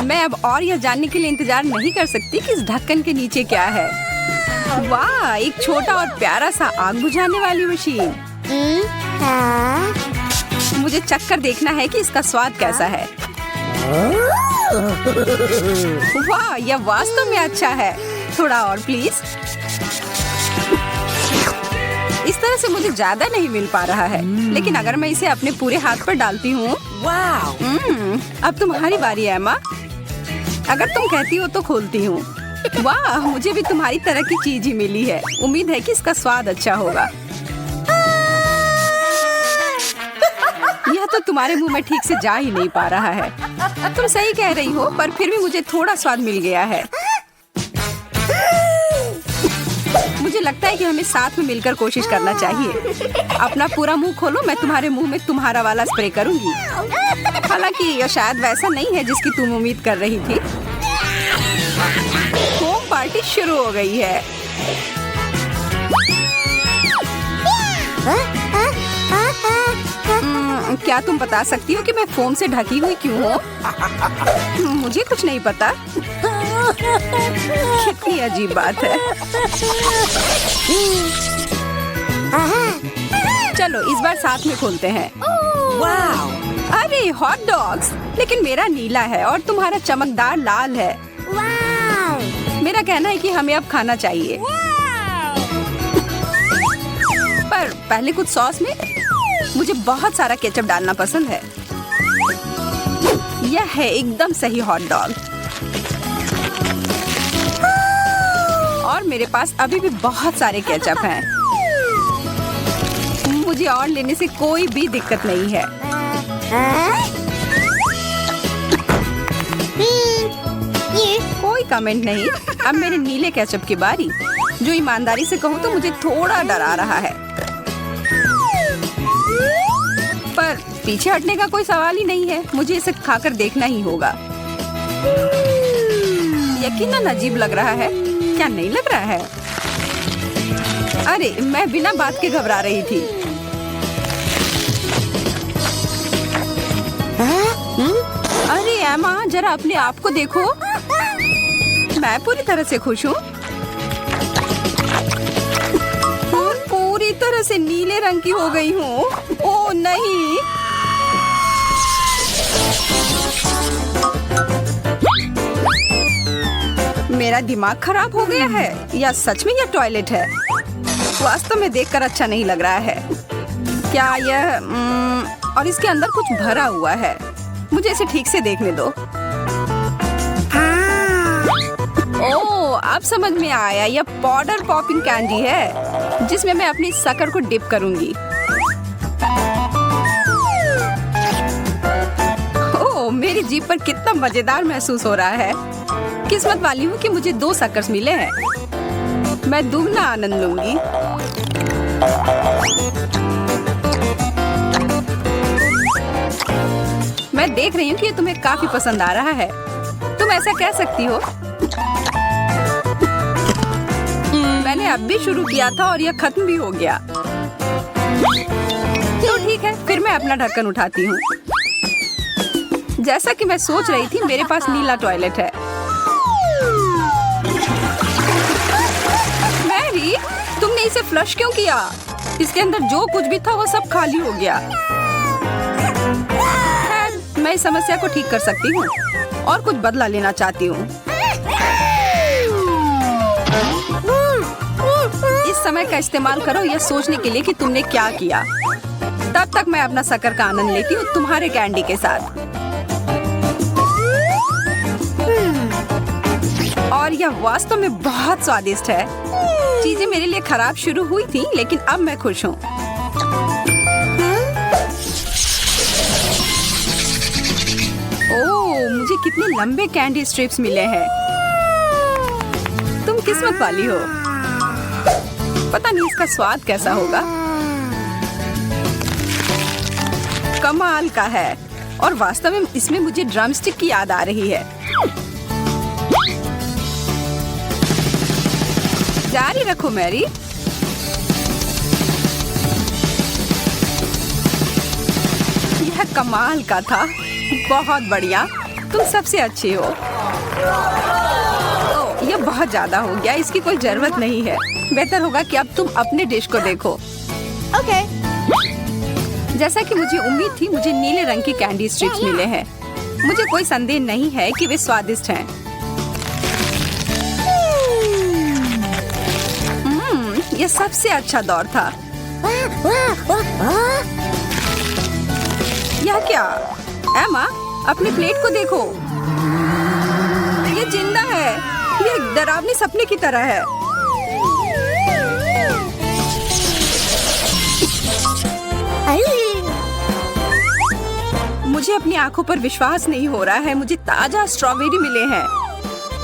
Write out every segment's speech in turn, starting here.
मैं अब और यह जानने के लिए इंतजार नहीं कर सकती कि इस ढक्कन के नीचे क्या है। वाह, एक छोटा और प्यारा सा आग बुझाने वाली मशीन। मुझे चखकर देखना है कि इसका स्वाद कैसा है। वाह, यह वास्तव में अच्छा है। थोड़ा और प्लीज। इस तरह से मुझे ज्यादा नहीं मिल पा रहा है, लेकिन अगर मैं इसे अपने पूरे हाथ पर डालती हूँ। अब तुम्हारी बारी है एम्मा। अगर तुम कहती हो तो खोलती हूँ। वाह, मुझे भी तुम्हारी तरह की चीज ही मिली है। उम्मीद है कि इसका स्वाद अच्छा होगा। यह तो तुम्हारे मुंह में ठीक से जा ही नहीं पा रहा है। तुम सही कह रही हो, पर फिर भी मुझे थोड़ा स्वाद मिल गया है। मुझे लगता है कि हमें साथ में मिलकर कोशिश करना चाहिए। अपना पूरा मुंह खोलो, मैं तुम्हारे मुंह में तुम्हारा वाला स्प्रे करूंगी। हालांकि यह शायद वैसा नहीं है जिसकी तुम उम्मीद कर रही थी। होम पार्टी शुरू हो गई है। क्या तुम बता सकती हो कि मैं फोम से ढकी हुई क्यों हूँ? मुझे कुछ नहीं पता। कितनी अजीब बात है। चलो इस बार साथ में खोलते हैं। वाह, अरे हॉट डॉग्स, लेकिन मेरा नीला है और तुम्हारा चमकदार लाल है। मेरा कहना है कि हमें अब खाना चाहिए। पर पहले कुछ सॉस में मुझे बहुत सारा केचप डालना पसंद है। यह है एकदम सही हॉट डॉग। और मेरे पास अभी भी बहुत सारे केचप हैं। मुझे और लेने से कोई भी दिक्कत नहीं है। कोई कमेंट नहीं। अब मेरे नीले केचप की बारी। जो ईमानदारी से कहूँ तो मुझे थोड़ा डरा रहा है, पर पीछे हटने का कोई सवाल ही नहीं है। मुझे इसे खाकर देखना ही होगा। यकीनन अजीब लग रहा है, क्या नहीं लग रहा है? अरे मैं बिना बात के घबरा रही थी। अरे एम्मा, जरा अपने आप को देखो। मैं पूरी तरह से खुश हूँ। पूरी तरह से नीले रंग की हो गई हूँ। ओह नहीं, मेरा दिमाग खराब हो गया है या सच में यह टॉयलेट है? वास्तव में देखकर अच्छा नहीं लग रहा है। क्या यह और इसके अंदर कुछ भरा हुआ है। मुझे इसे ठीक से देखने दो। ओह, अब समझ में आया। यह पाउडर पॉपिंग कैंडी है जिसमें मैं अपनी शक्कर को डिप करूंगी। ओह, मेरी जीभ पर कितना मजेदार महसूस हो रहा है। किस्मत वाली हूँ कि मुझे 2 शक्कर्स मिले हैं। मैं दुगना आनंद लूंगी। मैं देख रही हूँ कि ये तुम्हें काफी पसंद आ रहा है। तुम ऐसा कह सकती हो। मैंने अब भी शुरू किया था और यह खत्म भी हो गया। तो ठीक है, फिर मैं अपना ढक्कन उठाती हूँ। जैसा कि मैं सोच रही थी, मेरे पास नीला टॉयलेट है। मैरी, तुमने इसे फ्लश क्यों किया? इसके अंदर जो कुछ भी था वो सब खाली हो गया। मैं इस समस्या को ठीक कर सकती हूँ और कुछ बदला लेना चाहती हूँ। इस समय का इस्तेमाल करो यह सोचने के लिए कि तुमने क्या किया। तब तक मैं अपना शक्कर का आनंद लेती हूँ तुम्हारे कैंडी के साथ। और यह वास्तव में बहुत स्वादिष्ट है। चीजें मेरे लिए खराब शुरू हुई थी, लेकिन अब मैं खुश हूँ। ओह, मुझे कितने लंबे कैंडी स्ट्रिप्स मिले हैं। तुम किस्मत वाली हो। पता नहीं इसका स्वाद कैसा होगा। कमाल का है। और वास्तव में इसमें मुझे ड्रमस्टिक की याद आ रही है। जारी रखो मैरी। यह कमाल का था। बहुत बढ़िया। तुम सबसे अच्छे हो। ओह, ये बहुत ज्यादा हो गया, इसकी कोई जरूरत नहीं है। बेहतर होगा कि अब तुम अपने डिश को देखो। ओके। जैसा कि मुझे उम्मीद थी, मुझे नीले रंग के कैंडी स्ट्रिप्स मिले हैं। मुझे कोई संदेह नहीं है कि वे स्वादिष्ट हैं। यह सबसे अच्छा दौर था। यह क्या? एमा, अपनी प्लेट को देखो। ये जिंदा है। ये एक डरावनी सपने की तरह है। मुझे अपनी आंखों पर विश्वास नहीं हो रहा है। मुझे ताजा स्ट्रॉबेरी मिले हैं।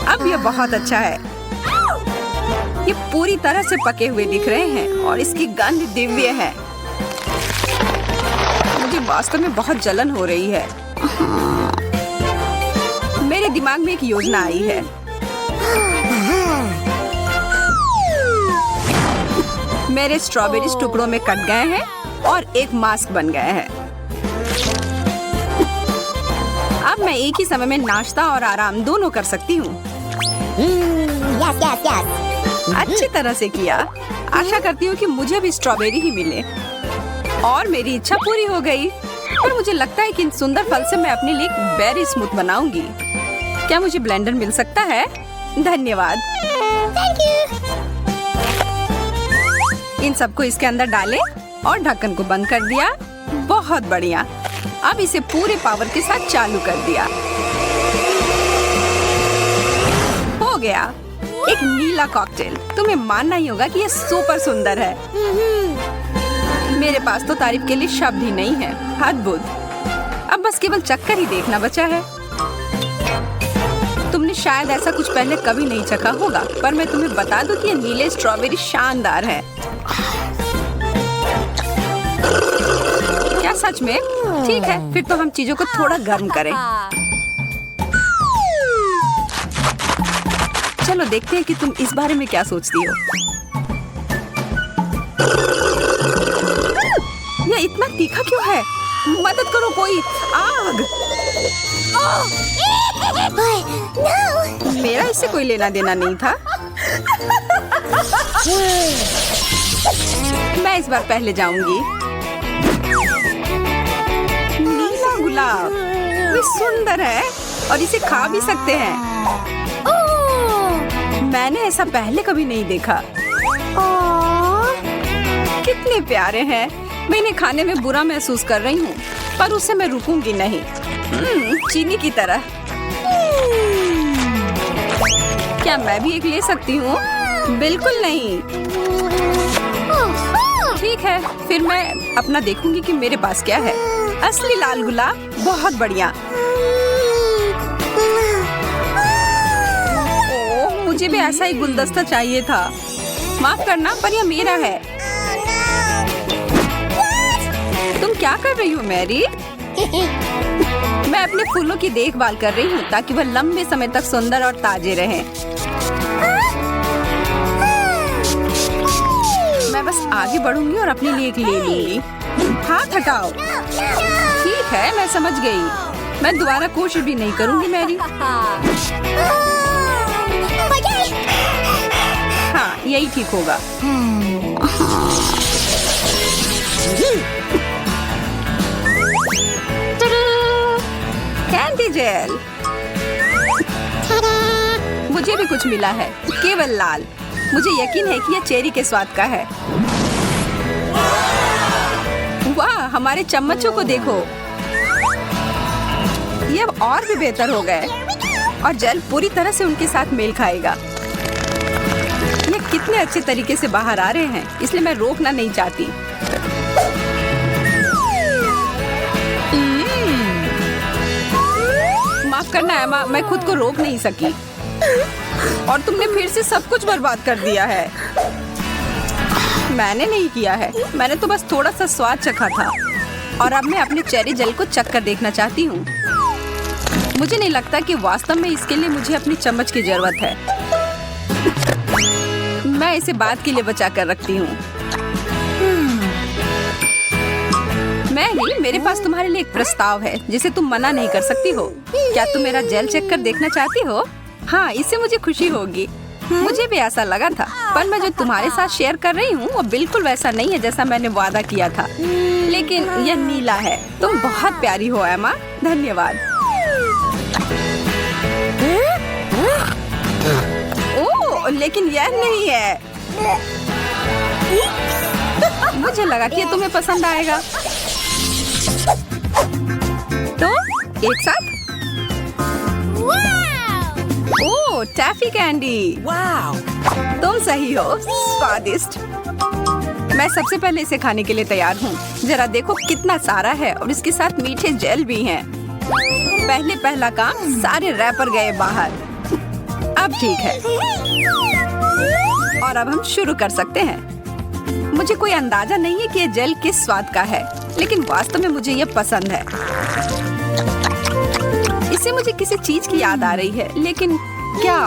अब यह बहुत अच्छा है। ये पूरी तरह से पके हुए दिख रहे हैं और इसकी गंध दिव्य है। मुझे वास्तव में बहुत जलन हो रही है। मेरे दिमाग में एक योजना आई है। मेरे स्ट्रॉबेरी टुकड़ों में कट गए हैं और एक मास्क बन गए हैं। अब मैं एक ही समय में नाश्ता और आराम दोनों कर सकती हूँ। अच्छी तरह से किया। आशा करती हूँ कि मुझे भी स्ट्रॉबेरी ही मिले। और मेरी इच्छा पूरी हो गई। पर मुझे लगता है कि इन सुंदर फल से मैं अपने लिए एक बेरी स्मूथ बनाऊंगी। क्या मुझे ब्लेंडर मिल सकता है? धन्यवाद। इन सबको इसके अंदर डालें और ढक्कन को बंद कर दिया। बहुत बढ़िया। अब इसे पूरे पावर के साथ चालू कर दिया। हो गया, एक नीला कॉकटेल। तुम्हें मानना ही होगा कि यह सुपर सुंदर है। मेरे पास तो तारीफ के लिए शब्द ही नहीं है। अद्भुत। अब बस केवल चक्कर ही देखना बचा है। तुमने शायद ऐसा कुछ पहले कभी नहीं चखा होगा, पर मैं तुम्हें बता दूं कि ये नीले स्ट्रॉबेरी शानदार है। क्या सच में? ठीक है, फिर तो हम चीजों को थोड़ा गर्म करें। चलो देखते हैं कि तुम इस बारे में क्या सोचती हो। यह इतना तीखा क्यों है? मदद करो कोई। आग! मेरा इससे कोई लेना देना नहीं था। मैं इस बार पहले जाऊंगी। नीला गुलाब, ये सुंदर है और इसे खा भी सकते हैं। मैंने ऐसा पहले कभी नहीं देखा। कितने प्यारे हैं। मैं इन्हें खाने में बुरा महसूस कर रही हूँ, पर उससे मैं रुकूंगी नहीं। चीनी की तरह। क्या मैं भी एक ले सकती हूँ? बिल्कुल नहीं। ठीक है, फिर मैं अपना देखूंगी कि मेरे पास क्या है। असली लाल गुलाब, बहुत बढ़िया। ओह, मुझे भी ऐसा ही गुलदस्ता चाहिए था। माफ करना, पर यह मेरा है। तुम क्या कर रही हो मैरी? मैं अपने फूलों की देखभाल कर रही हूँ ताकि वह लंबे समय तक सुंदर और ताजे रहें। मैं बस आगे बढ़ूंगी और अपने लिए एक ले लूंगी। हाथ हटाओ। ठीक है, मैं समझ गई। मैं दोबारा कोशिश भी नहीं करूंगी मैरी। हाँ, यही ठीक होगा। Candy jail. मुझे भी कुछ मिला है, केवल लाल। मुझे यकीन है कि यह चेरी के स्वाद का है। वाह, हमारे चम्मचों को देखो। ये अब और भी बेहतर हो गए और जेल पूरी तरह से उनके साथ मेल खाएगा। ये कितने अच्छे तरीके से बाहर आ रहे हैं, इसलिए मैं रोकना नहीं चाहती। माफ करना एमा, मैं खुद को रोक नहीं सकी और तुमने फिर से सब कुछ बर्बाद कर दिया है। मैंने नहीं किया है, मैंने तो बस थोड़ा सा स्वाद चखा था और अब मैं अपने चेरी जेल को चख कर देखना चाहती हूँ। मुझे नहीं लगता कि वास्तव में इसके लिए मुझे अपनी चम्मच की जरूरत है। मैं इसे बाद के लिए बचा कर रखती हूँ। मैरी, मेरे पास तुम्हारे लिए एक प्रस्ताव है जिसे तुम मना नहीं कर सकती हो। क्या तुम मेरा जेल चेक कर देखना चाहती हो? हाँ, इससे मुझे खुशी होगी। मुझे भी ऐसा लगा था, पर मैं जो तुम्हारे साथ शेयर कर रही हूँ वो बिल्कुल वैसा नहीं है जैसा मैंने वादा किया था। लेकिन यह नीला है। तुम बहुत प्यारी हो एमा। धन्यवाद। ओह, लेकिन यह नहीं है। मुझे लगा कि ये तुम्हें पसंद आएगा। तो एक साथ। ओह, टैफी कैंडी। वाव, तुम सही हो। स्वादिष्ट। मैं सबसे पहले इसे खाने के लिए तैयार हूँ। जरा देखो कितना सारा है और इसके साथ मीठे जेल भी हैं। पहला काम, सारे रैपर गए बाहर। अब ठीक है और अब हम शुरू कर सकते हैं। मुझे कोई अंदाजा नहीं है कि ये जेल किस स्वाद का है, लेकिन वास्तव में मुझे ये पसंद है। इससे मुझे किसी चीज की याद आ रही है, लेकिन क्या?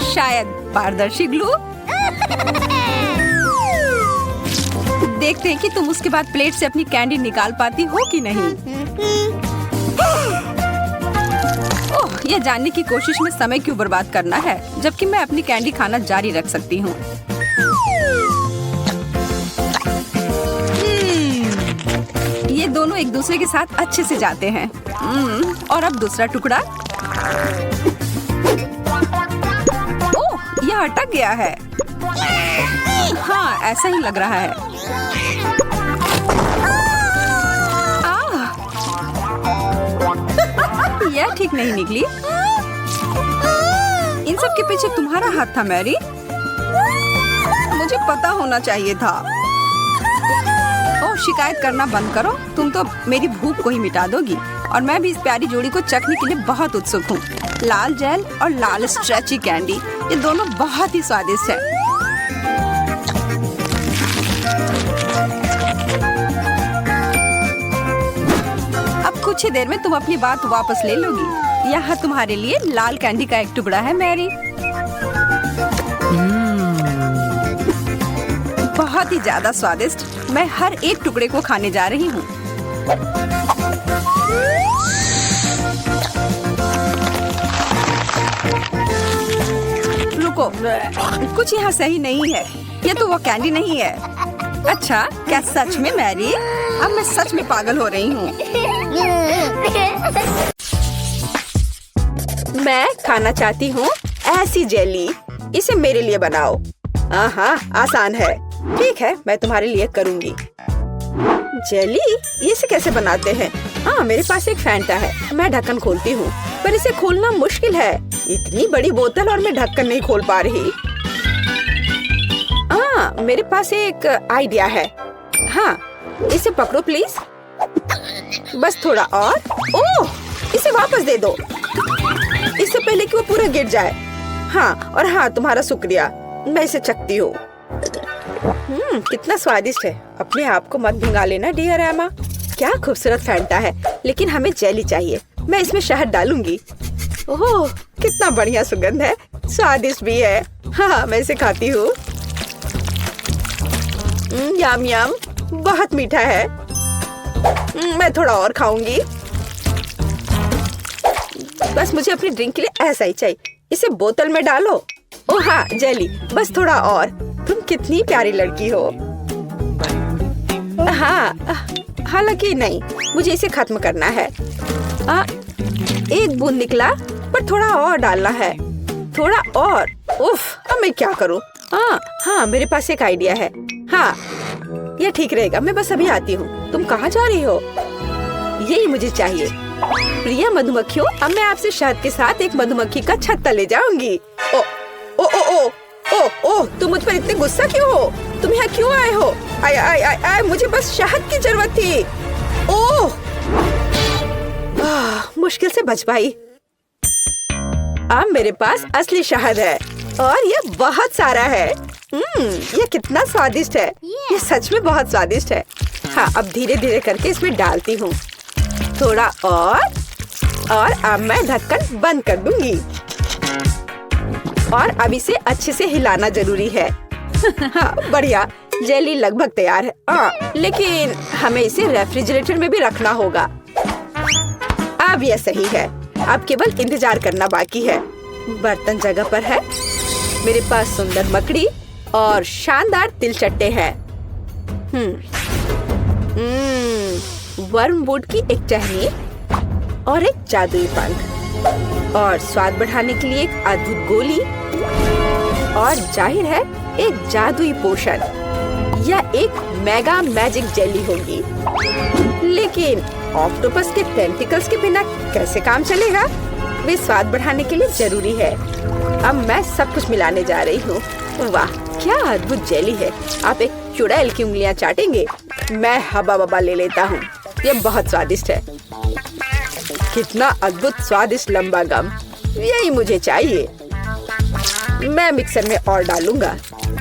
शायद पारदर्शी ग्लू। देखते हैं कि तुम उसके बाद प्लेट से अपनी कैंडी निकाल पाती हो कि नहीं। ओह, यह जानने की कोशिश में समय क्यों बर्बाद करना है, जबकि मैं अपनी कैंडी खाना जारी रख सकती हूँ। ये दोनों एक दूसरे के साथ अच्छे से जाते हैं। और अब दूसरा टुकड़ा। ओह, यह अटक गया है। हाँ, ऐसा ही लग रहा है। यह ठीक नहीं निकली। इन सब के पीछे तुम्हारा हाथ था मैरी। मुझे पता होना चाहिए था। ओह, शिकायत करना बंद करो। तुम तो मेरी भूख को ही मिटा दोगी। और मैं भी इस प्यारी जोड़ी को चखने के लिए बहुत उत्सुक हूँ। लाल जेल और लाल स्ट्रेची कैंडी, ये दोनों बहुत ही स्वादिष्ट है। अब कुछ ही देर में तुम अपनी बात वापस ले लोगी। यहाँ तुम्हारे लिए लाल कैंडी का एक टुकड़ा है मैरी। बहुत ही ज्यादा स्वादिष्ट। मैं हर एक टुकड़े को खाने जा रही हूँ। रुको, कुछ यहाँ सही नहीं है। ये तो वो कैंडी नहीं है। अच्छा, क्या सच में मैरी? अब मैं सच में पागल हो रही हूँ। मैं खाना चाहती हूँ ऐसी जेली। इसे मेरे लिए बनाओ। हाँ, आसान है। ठीक है, मैं तुम्हारे लिए करूँगी। जेली, ये इसे कैसे बनाते हैं? हाँ, मेरे पास एक फैंटा है। मैं ढक्कन खोलती हूँ, पर इसे खोलना मुश्किल है। इतनी बड़ी बोतल और मैं ढक्कन नहीं खोल पा रही। हाँ, मेरे पास एक आइडिया है। हाँ, इसे पकड़ो प्लीज। बस थोड़ा और। ओह, इसे वापस दे दो, इससे पहले कि वो पूरा गिर जाए। हाँ, और हाँ, तुम्हारा शुक्रिया। मैं इसे चखती हूँ। कितना स्वादिष्ट है। अपने आप को मत भिंगा लेना डियर एमा। क्या खूबसूरत फैंटा है, लेकिन हमें जेली चाहिए। मैं इसमें शहद डालूंगी। ओह, कितना बढ़िया सुगंध है। स्वादिष्ट भी है। हाँ, मैं इसे खाती हूँ। यम यम, बहुत मीठा है। मैं थोड़ा और खाऊंगी। बस मुझे अपनी ड्रिंक के लिए ऐसा ही चाहिए। इसे बोतल में डालो। ओह हाँ, जेली, बस थोड़ा और। तुम कितनी प्यारी लड़की हो। हाँ, हालांकि नहीं, मुझे इसे खत्म करना है। एक बूंद निकला, पर थोड़ा और डालना है। थोड़ा और। उफ, अब मैं क्या करूँ? हाँ, मेरे पास एक आइडिया है। हाँ, यह ठीक रहेगा। मैं बस अभी आती हूँ। तुम कहाँ जा रही हो? यही मुझे चाहिए। प्रिय मधुमक्खियों, अब मैं आपसे शहद के साथ एक मधुमक्खी का छत्ता ले जाऊंगी। ओ ओ ओ ओ ओ ओ, तुम मुझ पर इतने गुस्सा क्यों हो? तुम यहाँ क्यों आए हो? आय आय आय आय, मुझे बस शहद की जरूरत थी। ओह, मुश्किल से बच पाई। अब मेरे पास असली शहद है और ये बहुत सारा है। ये कितना स्वादिष्ट है। ये सच में बहुत स्वादिष्ट है। हाँ, अब धीरे धीरे करके इसमें डालती हूँ। थोड़ा और अब मैं ढक्कन बंद कर दूंगी। और अब इसे अच्छे से हिलाना जरूरी है। हाँ, बढ़िया। जेली लगभग तैयार है, लेकिन हमें इसे रेफ्रिजरेटर में भी रखना होगा। अब यह सही है। अब केवल इंतजार करना बाकी है। बर्तन जगह पर है। मेरे पास सुंदर मकड़ी और शानदार तिलचट्टे हैं। वर्मवुड की एक टहनी और एक जादुई पंख और स्वाद बढ़ाने के लिए एक अद्भुत गोली और जाहिर है एक जादुई पोशन या एक मेगा मैजिक जेली होगी। लेकिन ऑक्टोपस के टेंटिकल्स के बिना कैसे काम चलेगा? वे स्वाद बढ़ाने के लिए जरूरी है। अब मैं सब कुछ मिलाने जा रही हूँ। वाह, क्या अद्भुत जेली है। आप एक चुड़ैल की उंगलियां चाटेंगे। मैं हबा बबा ले लेता हूँ। यह बहुत स्वादिष्ट है। कितना अद्भुत स्वादिष्ट लंबा गम, यही मुझे चाहिए। मैं मिक्सर में और डालूंगा।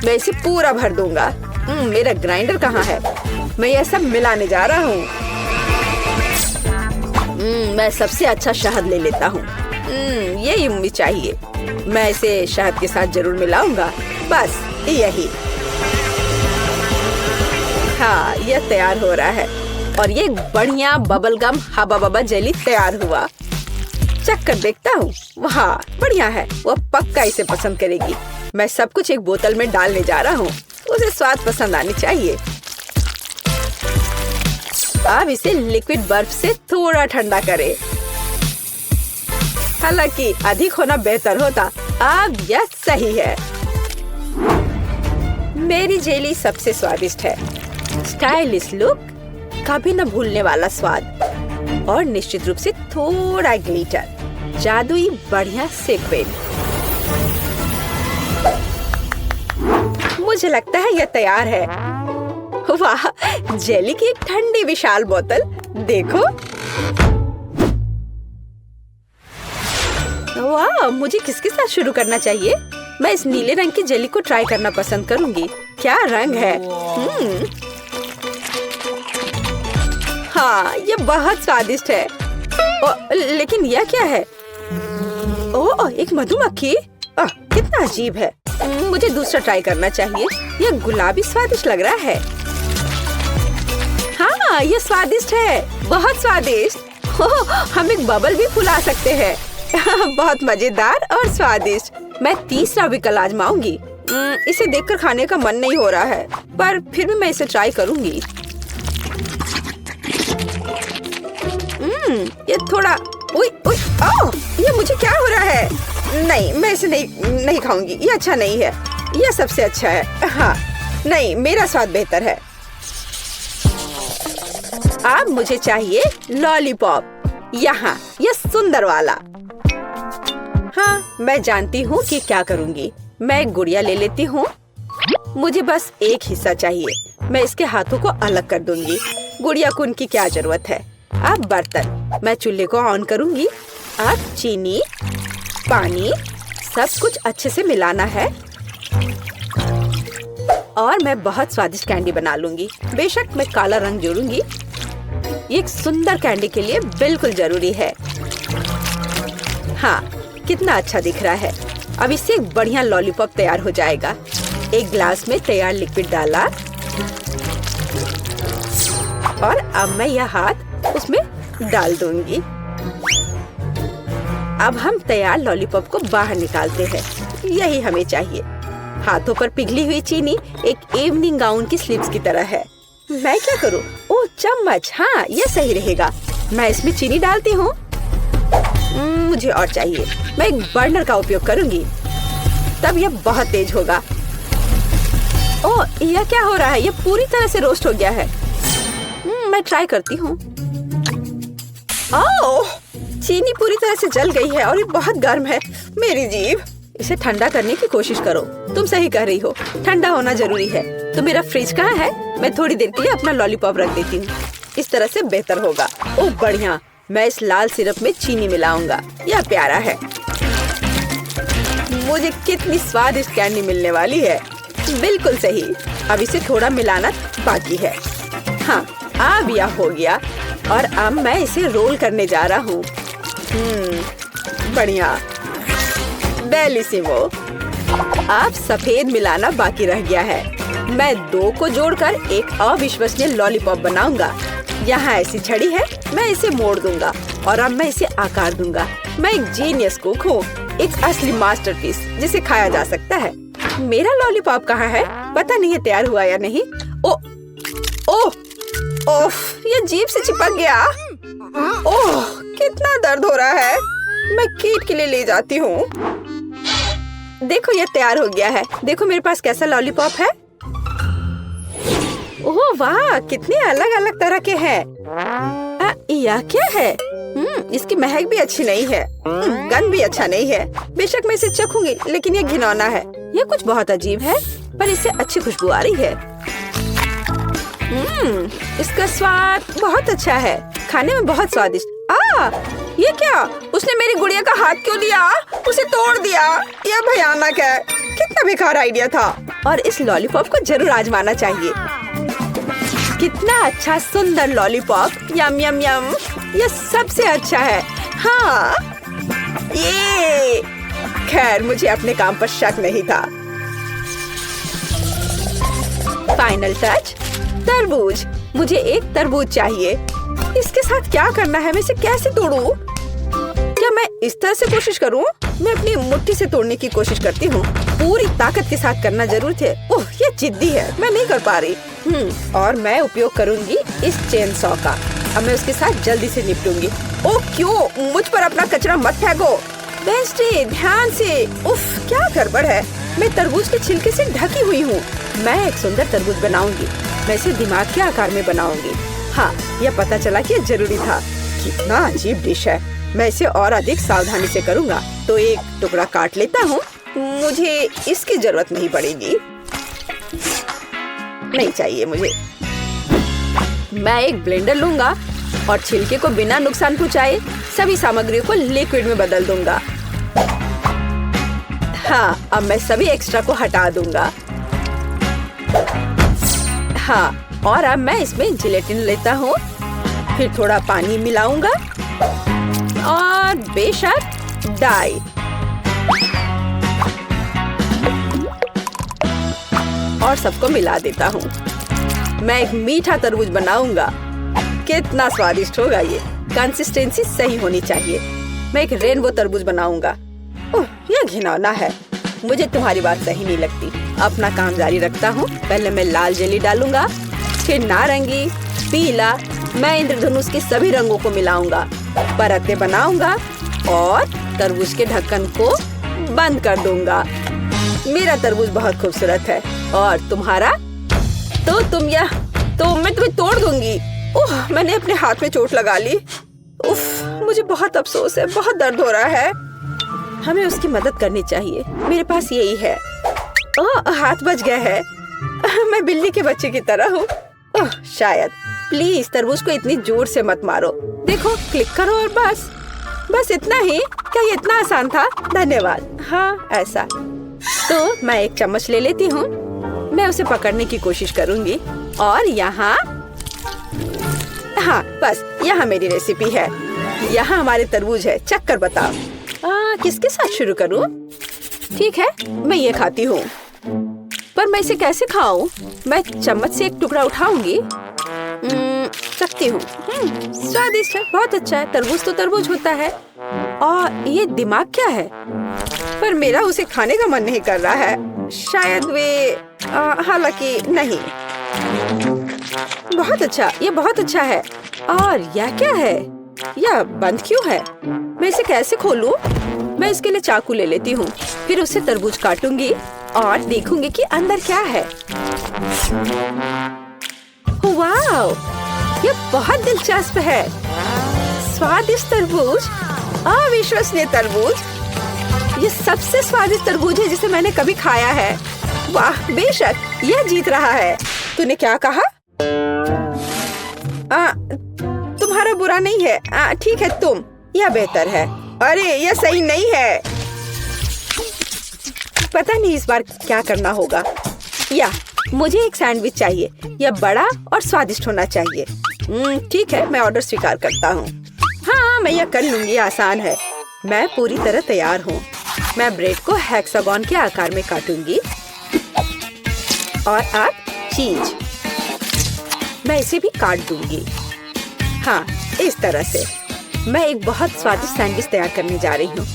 मैं इसे पूरा भर दूंगा। मेरा ग्राइंडर कहाँ है? मैं यह सब मिलाने जा रहा हूँ। मैं सबसे अच्छा शहद ले लेता हूँ। यही मुझे चाहिए। मैं इसे शहद के साथ जरूर मिलाऊंगा। बस यही। हाँ, यह तैयार हो रहा है और ये बढ़िया बबल गम हबा बबा जेली तैयार हुआ। चख कर देखता हूँ। वाह, बढ़िया है। वो पक्का इसे पसंद करेगी। मैं सब कुछ एक बोतल में डालने जा रहा हूँ। उसे स्वाद पसंद आनी चाहिए। अब इसे लिक्विड बर्फ से थोड़ा ठंडा करें। हालांकि अधिक होना बेहतर होता। अब यह सही है। मेरी जेली सबसे स्वादिष्ट है। स्टाइलिश लुक, कभी न भूलने वाला स्वाद और निश्चित रूप से थोड़ा ग्लिटर, जादुई बढ़िया सीक्वेंस। मुझे लगता है यह तैयार है। वाह, जेली की एक ठंडी विशाल बोतल देखो। वाह, मुझे किसके साथ शुरू करना चाहिए? मैं इस नीले रंग की जेली को ट्राई करना पसंद करूंगी। क्या रंग है। हाँ, ये बहुत स्वादिष्ट है। लेकिन यह क्या है? ओह, एक मधुमक्खी। कितना अजीब है। मुझे दूसरा ट्राई करना चाहिए। यह गुलाबी स्वादिष्ट लग रहा है। हाँ, यह स्वादिष्ट है, बहुत स्वादिष्ट। हम एक बबल भी फुला सकते हैं। बहुत मजेदार और स्वादिष्ट। मैं तीसरा विकल्प आजमाऊंगी। इसे देखकर खाने का मन नहीं हो रहा है, पर फिर भी मैं इसे ट्राई करूंगी। ये थोड़ा ये मुझे क्या हो रहा है? नहीं, मैं इसे नहीं खाऊंगी। ये अच्छा नहीं है। यह सबसे अच्छा है। हाँ, नहीं, मेरा स्वाद बेहतर है। अब मुझे चाहिए लॉलीपॉप। यहाँ, यह सुंदर वाला। हाँ, मैं जानती हूँ कि क्या करूँगी। मैं गुड़िया ले लेती हूँ। मुझे बस एक हिस्सा चाहिए। मैं इसके हाथों को अलग कर दूंगी। गुड़िया को उनकी क्या जरूरत है। अब बर्तन, मैं चूल्हे को ऑन करूँगी। अब चीनी, पानी, सब कुछ अच्छे से मिलाना है और मैं बहुत स्वादिष्ट कैंडी बना लूंगी। बेशक मैं काला रंग जोड़ूंगी। ये एक सुंदर कैंडी के लिए बिल्कुल जरूरी है। हाँ, कितना अच्छा दिख रहा है। अब इससे एक बढ़िया लॉलीपॉप तैयार हो जाएगा। एक ग्लास में तैयार लिक्विड डाला और अब मैं यह हाथ उसमें डाल दूंगी। अब हम तैयार लॉलीपॉप को बाहर निकालते हैं। यही हमें चाहिए। हाथों पर पिघली हुई चीनी एक इवनिंग गाउन की स्लीव्स की तरह है। मैं क्या करूं? ओह, चम्मच। हाँ, यह सही रहेगा। मैं इसमें चीनी डालती हूँ। मुझे और चाहिए। मैं एक बर्नर का उपयोग करूंगी, तब यह बहुत तेज होगा। ओह, यह क्या हो रहा है? यह पूरी तरह से रोस्ट हो गया है। मैं ट्राई करती हूँ। ओह, चीनी पूरी तरह से जल गई है और ये बहुत गर्म है। मेरी जीभ। इसे ठंडा करने की कोशिश करो। तुम सही कह रही हो, ठंडा होना जरूरी है। तो मेरा फ्रिज कहाँ है? मैं थोड़ी देर के लिए अपना लॉलीपॉप रख देती हूँ। इस तरह से बेहतर होगा। ओह, बढ़िया। मैं इस लाल सिरप में चीनी मिलाऊंगा। यह प्यारा है। मुझे कितनी स्वादिष्ट कैंडी मिलने वाली है। बिल्कुल सही। अब इसे थोड़ा मिलाना बाकी है। हाँ, अब यह हो गया और अब मैं इसे रोल करने जा रहा हूँ। बढ़िया, बेलिसिमो। अब सफेद मिलाना बाकी रह गया है। मैं 2 को जोड़कर एक अविश्वसनीय लॉलीपॉप बनाऊंगा। यहाँ ऐसी छड़ी है, मैं इसे मोड़ दूंगा और अब मैं इसे आकार दूंगा। मैं एक जीनियस कुक हूँ, एक असली मास्टरपीस जिसे खाया जा सकता है। मेरा लॉलीपॉप कहाँ है? पता नहीं है तैयार हुआ या नहीं। ओह, ये जीभ से चिपक गया। ओह, कितना दर्द हो रहा है। मैं कीट के लिए ले जाती हूँ। देखो ये तैयार हो गया है। देखो मेरे पास कैसा लॉलीपॉप है। ओह वाह, कितने अलग अलग तरह के हैं। यह क्या है? इसकी महक भी अच्छी नहीं है, गंध भी अच्छा नहीं है। बेशक मैं इसे चखूंगी, लेकिन ये घिनौना है। ये कुछ बहुत अजीब है, पर इससे अच्छी खुशबू आ रही है। इसका स्वाद बहुत अच्छा है, खाने में बहुत स्वादिष्ट। ये क्या? उसने मेरी गुड़िया का हाथ क्यों लिया? उसे तोड़ दिया। यह भयानक है। कितना बेकार आइडिया था। और इस लॉलीपॉप को जरूर आजमाना चाहिए। कितना अच्छा सुंदर लॉलीपॉप। यम यम यम। यह सबसे अच्छा है। हाँ, ये खैर मुझे अपने काम पर शक नहीं था। फाइनल टच, तरबूज। मुझे एक तरबूज चाहिए। इसके साथ क्या करना है? मैं इसे कैसे तोड़ूं? क्या मैं इस तरह से कोशिश करूं? मैं अपनी मुट्ठी से तोड़ने की कोशिश करती हूँ। पूरी ताकत के साथ करना जरूर थे। ओह, ये जिद्दी है, मैं नहीं कर पा रही। और मैं उपयोग करूंगी इस चेन सॉ का। अब मैं उसके साथ जल्दी से निपटूंगी। ओह क्यों? मुझ पर अपना कचरा मत फेंको। वेंसडे, ध्यान से। उफ, क्या गड़बड़ है। मैं तरबूज के छिलके से ढकी हुई हूँ। मैं एक सुंदर तरबूज बनाऊंगी। मैं इसे दिमाग के आकार में बनाऊंगी। हाँ, यह पता चला कि यह जरूरी था। कितना अजीब डिश है। मैं इसे और अधिक सावधानी से करूँगा। तो एक टुकड़ा काट लेता हूँ। मुझे इसकी जरूरत नहीं पड़ेगी। नहीं चाहिए मुझे। मैं एक ब्लेंडर लूंगा और छिलके को बिना नुकसान पहुँचाए सभी सामग्रियों को लिक्विड में बदल दूंगा। हाँ, अब मैं सभी एक्स्ट्रा को हटा दूंगा। हाँ, और अब मैं इसमें जिलेटिन लेता हूँ। फिर थोड़ा पानी मिलाऊंगा और बेशक डाई। और सबको मिला देता हूँ। मैं एक मीठा तरबूज बनाऊंगा। कितना स्वादिष्ट होगा ये। कंसिस्टेंसी सही होनी चाहिए। मैं एक रेनबो तरबूज बनाऊंगा। ओह, यह घिनौना है। मुझे तुम्हारी बात सही नहीं लगती। अपना काम जारी रखता हूँ। पहले मैं लाल जेली डालूंगा, फिर नारंगी, पीला। मैं इंद्रधनुष के सभी रंगों को मिलाऊंगा, परतें बनाऊंगा और तरबूज के ढक्कन को बंद कर दूंगा। मेरा तरबूज बहुत खूबसूरत है। और तुम्हारा? तो मैं तुम्हें तोड़ दूंगी। ओह, मैंने अपने हाथ में चोट लगा ली। उफ, मुझे बहुत अफसोस है। बहुत दर्द हो रहा है। हमें उसकी मदद करनी चाहिए। मेरे पास यही है। ओह, हाथ बच गया है। मैं बिल्ली के बच्चे की तरह हूँ। ओह, शायद। प्लीज तरबूज को इतनी जोर से मत मारो। देखो, क्लिक करो और बस इतना ही। क्या ये इतना आसान था? धन्यवाद। हाँ, ऐसा। तो मैं एक चम्मच ले लेती हूँ। मैं उसे पकड़ने की कोशिश करूँगी। और यहाँ, हाँ, बस यहाँ मेरी रेसिपी है। यहाँ हमारे तरबूज है। चख कर बताओ। किसके साथ शुरू करूँ? ठीक है, मैं ये खाती हूँ। पर मैं इसे कैसे खाऊं? मैं चम्मच से एक टुकड़ा उठाऊंगी। चखती हूँ। स्वादिष्ट है, बहुत अच्छा है। तरबूज तो तरबूज होता है। और ये दिमाग क्या है? पर मेरा उसे खाने का मन नहीं कर रहा है। शायद वे हालांकि नहीं। बहुत अच्छा, ये बहुत अच्छा है। और यह क्या है? यह बंद क्यों है? मैं इसे कैसे खोलूं? मैं इसके लिए चाकू ले लेती हूँ। फिर उसे तरबूज काटूंगी और देखूंगी कि अंदर क्या है। वाव, ये बहुत दिलचस्प है। स्वादिष्ट तरबूज, अविश्वसनीय तरबूज। ये सबसे स्वादिष्ट तरबूज है जिसे मैंने कभी खाया है। वाह, बेशक यह जीत रहा है। तूने क्या कहा? तुम्हारा बुरा नहीं है। ठीक है, तुम। यह बेहतर है। अरे, यह सही नहीं है। पता नहीं इस बार क्या करना होगा। या मुझे एक सैंडविच चाहिए। यह बड़ा और स्वादिष्ट होना चाहिए। ठीक है, मैं ऑर्डर स्वीकार करता हूँ। हाँ, मैं यह कर लूंगी। आसान है। मैं पूरी तरह तैयार हूँ। मैं ब्रेड को हेक्सागोन के आकार में काटूंगी। और अब चीज। मैं इसे भी काट दूंगी। हाँ, इस तरह से। मैं एक बहुत स्वादिष्ट सैंडविच तैयार करने जा रही हूँ।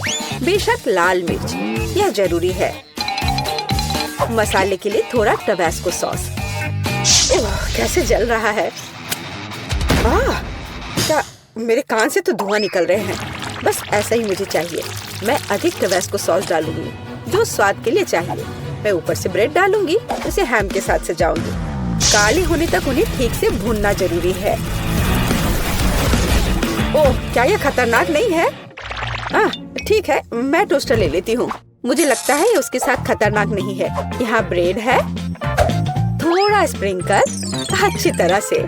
बेशक लाल मिर्च यह जरूरी है। मसाले के लिए थोड़ा टबास्को सॉस। कैसे जल रहा है। क्या मेरे कान से तो धुआं निकल रहे हैं। बस ऐसा ही मुझे चाहिए। मैं अधिक टबास्को सॉस डालूंगी जो स्वाद के लिए चाहिए। मैं ऊपर से ब्रेड डालूंगी, उसे हैम के साथ सजाऊंगी। काले होने तक उन्हें ठीक से भूनना जरूरी है। ओह, क्या यह खतरनाक नहीं है? ठीक है, मैं टोस्टर ले लेती हूँ। मुझे लगता है ये उसके साथ खतरनाक नहीं है। यहाँ ब्रेड है, थोड़ा स्प्रिंकल अच्छी तरह से।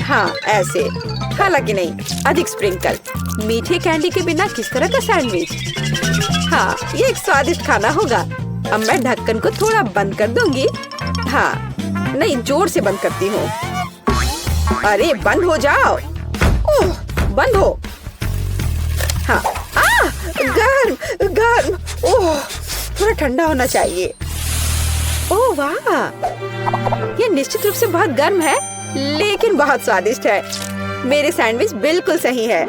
हाँ, ऐसे। हालांकि नहीं, अधिक स्प्रिंकल। मीठे कैंडी के बिना किस तरह का सैंडविच? हाँ, ये एक स्वादिष्ट खाना होगा। अब मैं ढक्कन को थोड़ा बंद कर दूंगी। हाँ, नहीं, जोर से बंद करती हूँ। अरे बंद हो जाओ। ओह, बंद हो। हाँ, गर्म गर्म। ओह, थोड़ा ठंडा होना चाहिए। ओह वाह, ये निश्चित रूप से बहुत गर्म है, लेकिन बहुत स्वादिष्ट है। मेरे सैंडविच बिल्कुल सही है।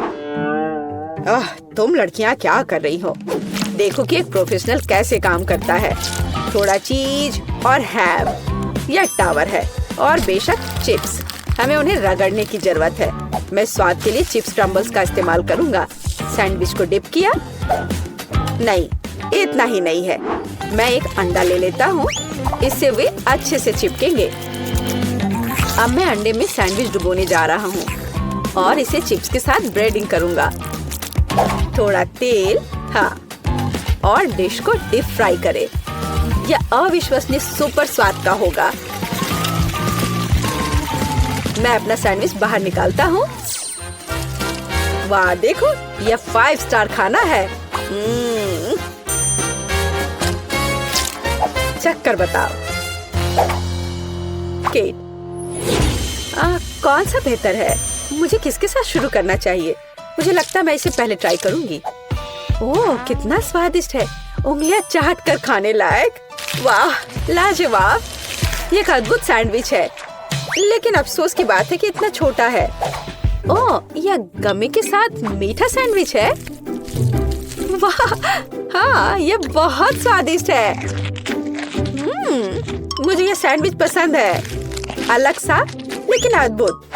तुम लड़कियां क्या कर रही हो? देखो कि एक प्रोफेशनल कैसे काम करता है। थोड़ा चीज और हैम, यह टावर है, और बेशक चिप्स। हमें उन्हें रगड़ने की जरूरत है। मैं स्वाद के लिए चिप्स क्रम्बल्स का इस्तेमाल करूंगा। सैंडविच को डिप किया। नहीं, इतना ही नहीं है। मैं एक अंडा ले लेता हूँ, इससे वे अच्छे से चिपकेंगे। अब मैं अंडे में सैंडविच डुबोने जा रहा हूँ और इसे चिप्स के साथ ब्रेडिंग करूंगा। थोड़ा तेल, हाँ, और डिश को डीप फ्राई करें। यह अविश्वसनीय सुपर स्वाद का होगा। मैं अपना सैंडविच बाहर निकालता हूँ। वाह, देखो, यह 5 स्टार खाना है। चक्कर बताओ। केट, कौन सा बेहतर है? मुझे किसके साथ शुरू करना चाहिए? मुझे लगता है मैं इसे पहले ट्राई करूंगी। ओह, कितना स्वादिष्ट है। उंगलियां चाट कर खाने लायक। वाह, लाजवाब। ये एक अद्भुत सैंडविच है, लेकिन अफसोस की बात है कि इतना छोटा है। ओह, यह गमी के साथ मीठा सैंडविच है। वाह, हाँ, यह बहुत स्वादिष्ट है। मुझे यह सैंडविच पसंद है। अलग सा, लेकिन अद्भुत।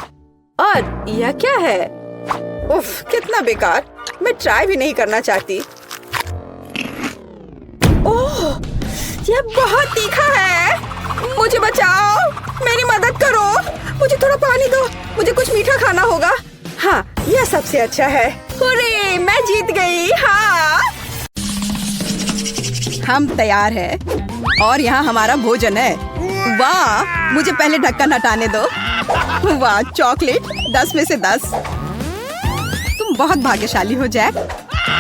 और यह क्या है? उफ, कितना बेकार। मैं ट्राई भी नहीं करना चाहती। ओह, यह बहुत तीखा है। मुझे बचाओ, मेरी मदद करो। मुझे थोड़ा पानी दो, मुझे कुछ मीठा खाना होगा। हाँ, यह सबसे अच्छा है। हुर्रे, मैं जीत गई। हाँ, हम तैयार हैं और यहाँ हमारा भोजन है। वाह, मुझे पहले ढक्कन हटाने दो। वाह, चॉकलेट 10 में से 10। तुम बहुत भाग्यशाली हो जैक।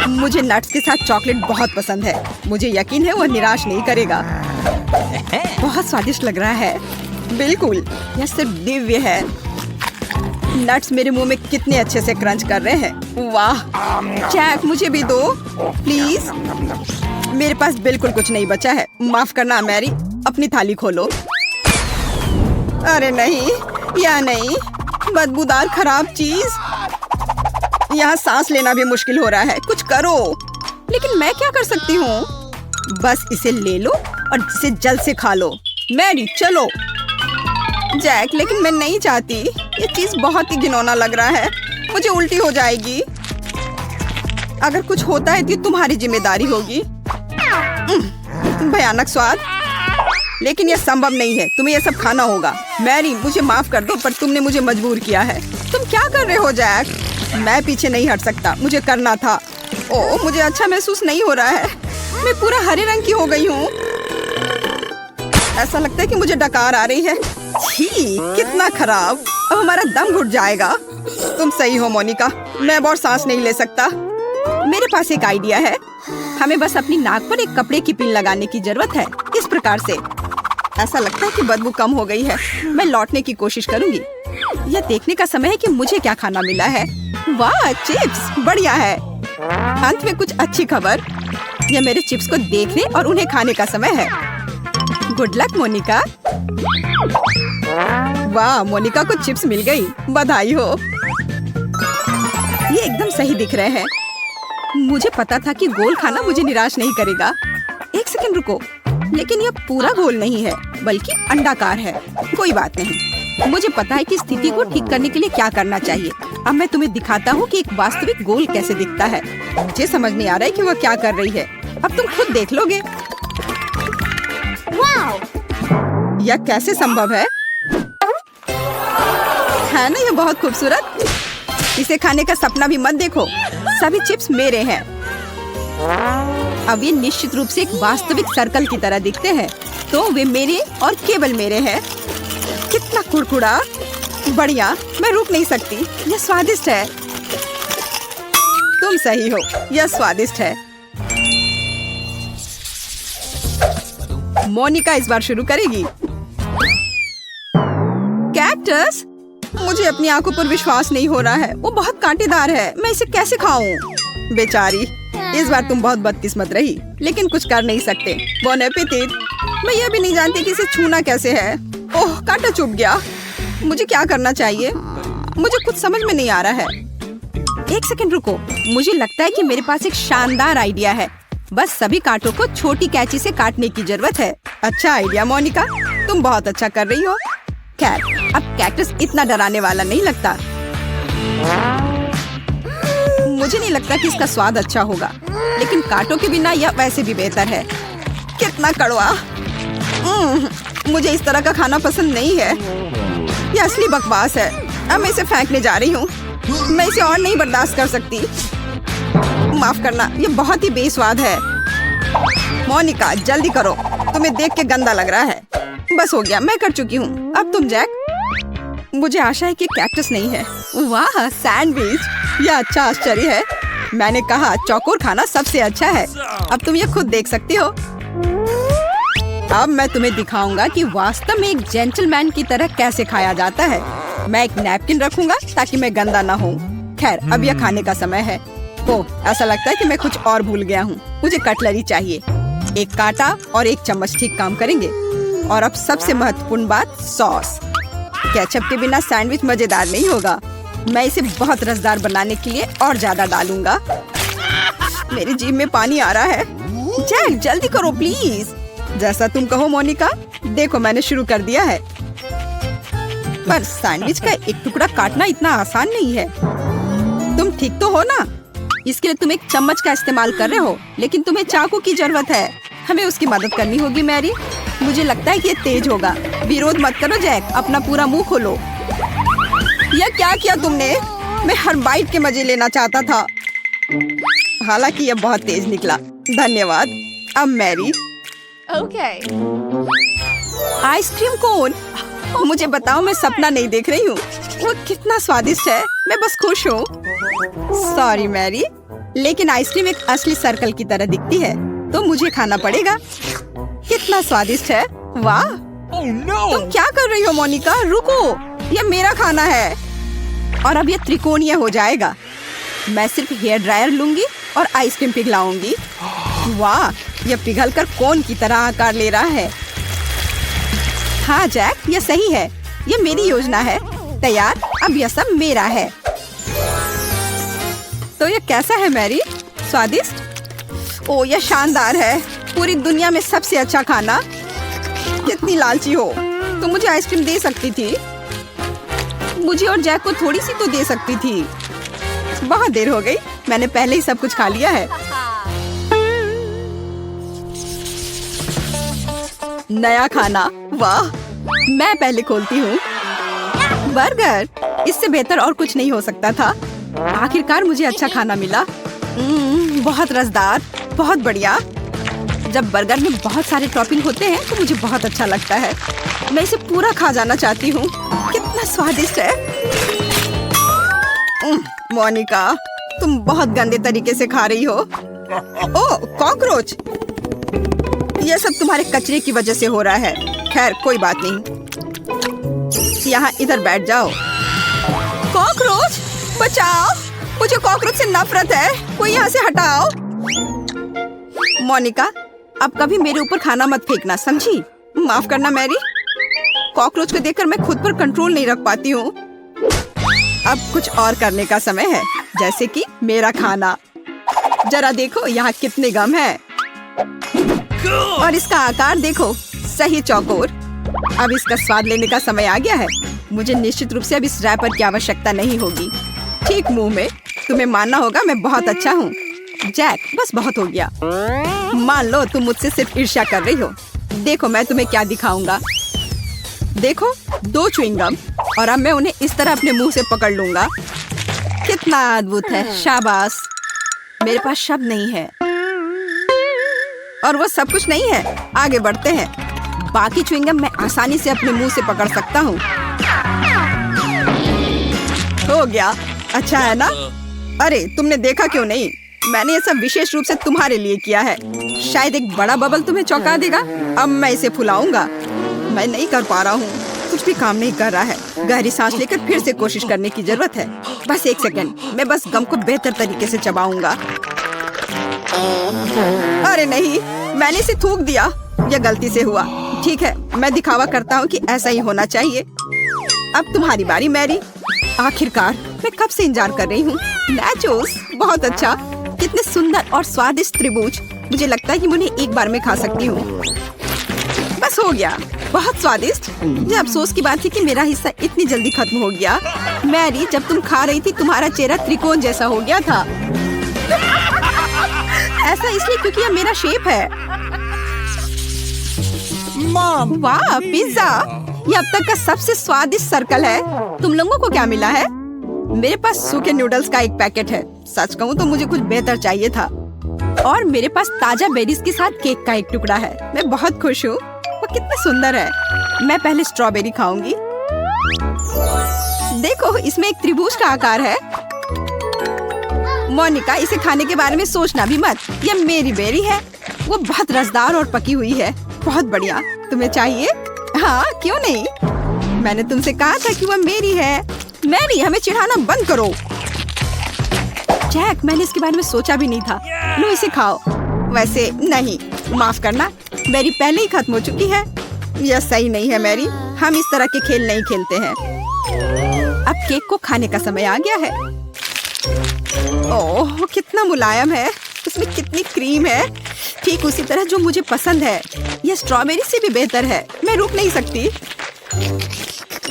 मुझे नट्स के साथ चॉकलेट बहुत पसंद है। मुझे यकीन है वह निराश नहीं करेगा। बहुत स्वादिष्ट लग रहा है। बिल्कुल, यह सिर्फ दिव्य है। नट्स मेरे मुंह में कितने अच्छे से क्रंच कर रहे हैं। वाह, जैक, मुझे भी दो प्लीज। मेरे पास बिल्कुल कुछ नहीं बचा है। माफ करना मैरी, अपनी थाली खोलो। अरे नहीं, या नहीं, बदबूदार खराब चीज। यहाँ सांस लेना भी मुश्किल हो रहा है। कुछ करो। लेकिन मैं क्या कर सकती हूँ? बस इसे ले लो और इसे जल्द से खा लो। मैरी, चलो। जैक, लेकिन मैं नहीं चाहती। ये चीज बहुत ही घिनौना लग रहा है। मुझे उल्टी हो जाएगी। अगर कुछ होता है तो तुम्हारी जिम्मेदारी होगी। भयानक स्वाद, लेकिन यह संभव नहीं है। तुम्हें यह सब खाना होगा। मैरी, मुझे माफ कर दो, पर तुमने मुझे मजबूर किया है। तुम क्या कर रहे हो जैक? मैं पीछे नहीं हट सकता, मुझे करना था। ओह, मुझे अच्छा महसूस नहीं हो रहा है। मैं पूरा हरे रंग की हो गई हूँ। ऐसा लगता है कि मुझे डकार आ रही है। छी, कितना खराब। अब हमारा दम घुट जाएगा। तुम सही हो मोनिका, मैं अब और सांस नहीं ले सकता। मेरे पास एक आइडिया है। हमें बस अपनी नाक पर एक कपड़े की पिन लगाने की जरूरत है। इस प्रकार से। ऐसा लगता है कि बदबू कम हो गई है। मैं लौटने की कोशिश करूंगी। यह देखने का समय है कि मुझे क्या खाना मिला है। वाह, चिप्स, बढ़िया है। अंत में कुछ अच्छी खबर। यह मेरे चिप्स को देखने और उन्हें खाने का समय है। Good luck Monica. वाह, मोनिका को चिप्स मिल गई, बधाई हो। ये एकदम सही दिख रहे हैं। मुझे पता था कि गोल खाना मुझे निराश नहीं करेगा। एक सेकंड रुको, लेकिन यह पूरा गोल नहीं है बल्कि अंडाकार है। कोई बात नहीं, मुझे पता है कि स्थिति को ठीक करने के लिए क्या करना चाहिए। अब मैं तुम्हें दिखाता हूँ कि एक वास्तविक गोल कैसे दिखता है। मुझे समझ नहीं आ रहा है कि वह क्या कर रही है। अब तुम खुद देख लोगे। यह कैसे संभव है ना? यह बहुत खूबसूरत। इसे खाने का सपना भी मत देखो। सभी चिप्स मेरे हैं। अब ये निश्चित रूप से एक वास्तविक सर्कल की तरह दिखते हैं, तो वे मेरे और केवल मेरे हैं। कितना कुड़कुड़ा, बढ़िया, मैं रुक नहीं सकती। यह स्वादिष्ट है। तुम सही हो, यह स्वादिष्ट है। मोनिका इस बार शुरू करेगी। कैक्टस, मुझे अपनी आंखों पर विश्वास नहीं हो रहा है। वो बहुत कांटेदार है, मैं इसे कैसे खाऊं? बेचारी, इस बार तुम बहुत बदकिस्मत रही, लेकिन कुछ कर नहीं सकते। Bone appétit. मैं यह भी नहीं जानती कि इसे छूना कैसे है। ओह, कांटा चुभ गया। मुझे क्या करना चाहिए? मुझे कुछ समझ में नहीं आ रहा है। एक सेकंड रुको, मुझे लगता है कि मेरे पास एक शानदार आइडिया है। बस सभी कांटों को छोटी कैंची से काटने की जरूरत है। अच्छा आइडिया मोनिका, तुम बहुत अच्छा कर रही हो। खैर, अब कैक्टस इतना डराने वाला नहीं लगता। मुझे नहीं लगता कि इसका स्वाद अच्छा होगा, लेकिन कांटों के बिना यह वैसे भी बेहतर है। कितना कड़वा। मुझे इस तरह का खाना पसंद नहीं है। यह असली बकवास है। अब मैं इसे फेंकने जा रही हूँ। मैं इसे और नहीं बर्दाश्त कर सकती। माफ करना, यह बहुत ही बेस्वाद है। मोनिका, जल्दी करो, तुम्हें देख के गंदा लग रहा है। बस हो गया, मैं कर चुकी हूँ। अब तुम जैक। मुझे आशा है कि कैक्टस नहीं है। वाह, सैंडविच, यह अच्छा आश्चर्य है। मैंने कहा चौकोर खाना सबसे अच्छा है। अब तुम ये खुद देख सकती हो। अब मैं तुम्हें दिखाऊंगा कि वास्तव में एक जेंटलमैन की तरह कैसे खाया जाता है। मैं एक नैपकिन रखूंगा ताकि मैं गंदा ना हूँ। खैर, अब यह खाने का समय है। ओह, ऐसा लगता है कि मैं कुछ और भूल गया हूँ। मुझे कटलरी चाहिए। एक कांटा और एक चम्मच ठीक काम करेंगे। और अब सबसे महत्वपूर्ण बात, सॉस। केचप के बिना सैंडविच मजेदार नहीं होगा। मैं इसे बहुत रसदार बनाने के लिए और ज्यादा डालूंगा। मेरी जीभ में पानी आ रहा है। जैक, जल्दी करो प्लीज। जैसा तुम कहो मोनिका। देखो, मैंने शुरू कर दिया है। पर सैंडविच का एक टुकड़ा काटना इतना आसान नहीं है। तुम ठीक तो हो ना? इसके लिए तुम एक चम्मच का इस्तेमाल कर रहे हो, लेकिन तुम्हें चाकू की जरूरत है। हमें उसकी मदद करनी होगी मैरी। मुझे लगता है कि ये तेज होगा। विरोध मत करो जैक, अपना पूरा मुंह खोलो। यह क्या किया तुमने? मैं हर बाइट के मजे लेना चाहता था। हालांकि यह बहुत तेज निकला। धन्यवाद। अब मैरी। Okay. Ice cream cone. मुझे बताओ, मैं सपना नहीं देख रही हूँ। वो कितना स्वादिष्ट है। मैं बस खुश हूँ। सॉरी मैरी, लेकिन आइसक्रीम एक असली सर्कल की तरह दिखती है, तो मुझे खाना पड़ेगा। कितना स्वादिष्ट है। वाह। तुम क्या कर रही हो मोनिका? रुको, यह मेरा खाना है। और अब यह त्रिकोणीय हो जाएगा। मैं सिर्फ हेयर ड्रायर लूंगी और आइसक्रीम पिघलाऊंगी। वाह, यह पिघलकर कोन की तरह आकार ले रहा है। हाँ जैक, यह सही है। यह मेरी योजना है। तैयार, अब यह सब मेरा है। तो यह कैसा है मैरी? स्वादिष्ट? ओ, यह शानदार है। पूरी दुनिया में सबसे अच्छा खाना। कितनी लालची हो। तो मुझे आइसक्रीम दे सकती थी। मुझे और जैक को थोड़ी सी तो दे सकती थी। बहुत देर हो गई, मैंने पहले ही सब कुछ खा लिया है। नया खाना। वाह, मैं पहले खोलती हूँ। बर्गर, इससे बेहतर और कुछ नहीं हो सकता था। आखिरकार मुझे अच्छा खाना मिला। बहुत रसदार, बहुत बढ़िया। जब बर्गर में बहुत सारे टॉपिंग होते हैं तो मुझे बहुत अच्छा लगता है। मैं इसे पूरा खा जाना चाहती हूँ। कितना स्वादिष्ट है। मोनिका, तुम बहुत गंदे तरीके से खा रही हो। ओह, कॉकरोच। यह सब तुम्हारे कचरे की वजह से हो रहा है। खैर, कोई बात नहीं। यहाँ इधर बैठ जाओ। कॉकरोच, बचाओ। मुझे कॉकरोच से नफरत है। कोई यहाँ से हटाओ। मोनिका, अब कभी मेरे ऊपर खाना मत फेंकना, समझी? माफ करना मैरी, कॉकरोच को देखकर मैं खुद पर कंट्रोल नहीं रख पाती हूँ। अब कुछ और करने का समय है, जैसे कि मेरा खाना। जरा देखो यहाँ कितने गम हैं। और इसका आकार देखो, सही चौकोर। अब इसका स्वाद लेने का समय आ गया है। मुझे निश्चित रूप से अब इस रैपर की आवश्यकता नहीं होगी। ठीक मुंह में। तुम्हें मानना होगा मैं बहुत अच्छा हूँ। जैक, बस बहुत हो गया। मान लो तुम मुझसे सिर्फ ईर्ष्या कर रही हो। देखो मैं तुम्हें क्या दिखाऊंगा। देखो 2 च्युइंगम, और अब मैं उन्हें इस तरह अपने मुंह से पकड़ लूंगा। कितना अद्भुत है, शाबाश। मेरे पास शब्द नहीं है। और वो सब कुछ नहीं है। आगे बढ़ते हैं। बाकी च्युइंगम मैं आसानी से अपने मुंह से पकड़ सकता हूँ। हो गया, अच्छा है ना? अरे तुमने देखा क्यों नहीं? मैंने ये सब विशेष रूप से तुम्हारे लिए किया है। शायद एक बड़ा बबल तुम्हें चौंका देगा। अब मैं इसे फुलाऊंगा। मैं नहीं कर पा रहा हूँ, कुछ भी काम नहीं कर रहा है। गहरी सांस लेकर फिर से कोशिश करने की जरूरत है। बस 1 सेकंड, मैं बस गम को बेहतर तरीके से चबाऊंगा। अरे नहीं, मैंने इसे थूक दिया। यह गलती से हुआ। ठीक है, मैं दिखावा करता हूँ कि ऐसा ही होना चाहिए। अब तुम्हारी बारी मैरी। आखिरकार, मैं कब से इंतजार कर रही हूँ। नाचोस, बहुत अच्छा। कितने सुंदर और स्वादिष्ट त्रिभुज। मुझे लगता है कि मुझे एक बार में खा सकती हूँ। बस हो गया, बहुत स्वादिष्ट। ये अफसोस की बात थी कि मेरा हिस्सा इतनी जल्दी खत्म हो गया। मैरी, जब तुम खा रही थी तुम्हारा चेहरा त्रिकोण जैसा हो गया था। ऐसा इसलिए क्योंकि यह मेरा शेप है। वाह, पिज्जा! ये अब तक का सबसे स्वादिष्ट सर्कल है। तुम लोगों को क्या मिला है? मेरे पास सूखे नूडल्स का एक पैकेट है। सच कहूँ तो मुझे कुछ बेहतर चाहिए था। और मेरे पास ताजा बेरीज के साथ केक का एक टुकड़ा है। मैं बहुत खुश हूँ। वो कितना सुंदर है। मैं पहले स्ट्रॉबेरी खाऊंगी। देखो, इसमें एक त्रिभुज का आकार है। मोनिका, इसे खाने के बारे में सोचना भी मत। यह मेरी बेरी है। वो बहुत रसदार और पकी हुई है। बहुत बढ़िया। तुम्हें चाहिए? हाँ, क्यों नहीं? मैंने तुमसे कहा था कि वह मेरी है। मैरी, हमें चिढ़ाना बंद करो। जैक, मैंने इसके बारे में सोचा भी नहीं था। लो इसे खाओ। वैसे नहीं, माफ करना, मेरी पहले ही खत्म हो चुकी है। यह सही नहीं है मैरी, हम इस तरह के खेल नहीं खेलते हैं। अब केक को खाने का समय आ गया है। ओह, कितना मुलायम है। उसमें कितनी क्रीम है, ठीक उसी तरह जो मुझे पसंद है। यह स्ट्रॉबेरी से भी बेहतर है। मैं रुक नहीं सकती।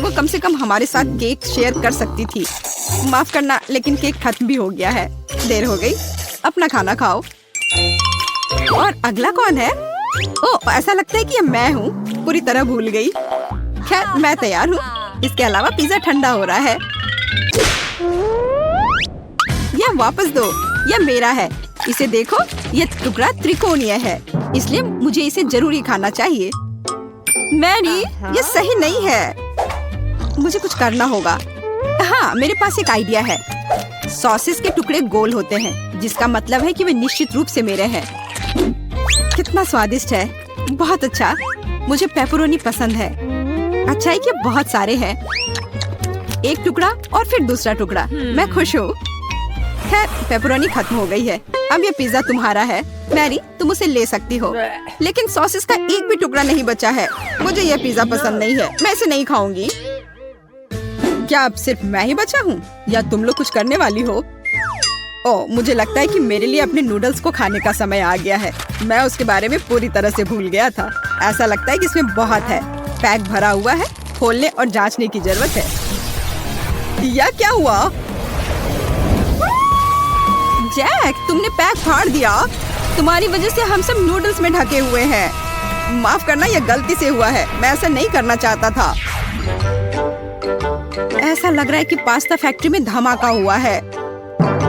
वो कम से कम हमारे साथ केक शेयर कर सकती थी। माफ करना, लेकिन केक खत्म भी हो गया है। देर हो गई। अपना खाना खाओ। और अगला कौन है? ओह, ऐसा लगता है कि यह मैं हूँ। पूरी तरह भूल गई। खैर, मैं तैयार हूँ। इसके अलावा पिज्जा ठंडा हो रहा है। यह वापस दो। यह मेरा है। इसे देखो, यह टुकड़ा त्रिकोणीय है, इसलिए मुझे इसे जरूरी खाना चाहिए। मैरी, यह सही नहीं है। मुझे कुछ करना होगा। हाँ, मेरे पास एक आइडिया है। सॉसेस के टुकड़े गोल होते हैं, जिसका मतलब है कि वे निश्चित रूप से मेरे हैं। कितना स्वादिष्ट है। बहुत अच्छा। मुझे पेपरोनी पसंद है। अच्छा है कि बहुत सारे हैं। एक टुकड़ा और फिर दूसरा टुकड़ा। मैं खुश हूँ। खैर, पेपरोनी खत्म हो गई है। अब ये पिज्जा तुम्हारा है। मैरी, तुम उसे ले सकती हो, लेकिन सॉसेस का एक भी टुकड़ा नहीं बचा है। मुझे यह पिज्जा पसंद नहीं है। मैं इसे नहीं खाऊंगी। क्या अब सिर्फ मैं ही बचा हूँ, या तुम लोग कुछ करने वाली हो? ओह, मुझे लगता है कि मेरे लिए अपने नूडल्स को खाने का समय आ गया है। मैं उसके बारे में पूरी तरह से भूल गया था। ऐसा लगता है कि इसमें बहुत है। पैक भरा हुआ है। खोलने और जांचने की जरूरत है। यह क्या हुआ? जैक, तुमने पैक फाड़ दिया। तुम्हारी वजह से हम सब नूडल्स में ढके हुए हैं। माफ करना, यह गलती से हुआ है। मैं ऐसा नहीं करना चाहता था। ऐसा लग रहा है कि पास्ता फैक्ट्री में धमाका हुआ है।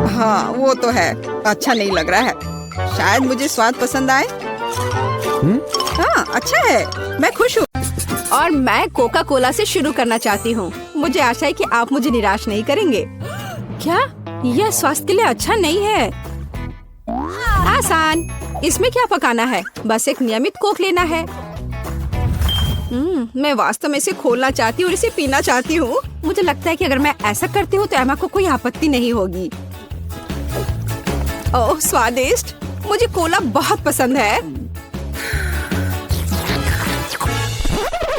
हाँ, वो तो है। अच्छा नहीं लग रहा है। शायद मुझे स्वाद पसंद आए। हाँ, अच्छा है। मैं खुश हूँ। और मैं कोका कोला से शुरू करना चाहती हूँ। मुझे आशा है कि आप मुझे निराश नहीं करेंगे। क्या यह स्वास्थ्य के लिए अच्छा नहीं है? आसान। इसमें क्या पकाना है? बस एक नियमित कोक लेना है। मैं वास्तव में इसे खोलना चाहती हूँ और इसे पीना चाहती हूँ। मुझे लगता है कि अगर मैं ऐसा करती हूँ तो एमा को कोई आपत्ति नहीं होगी। ओह, स्वादिष्ट। मुझे कोला बहुत पसंद है।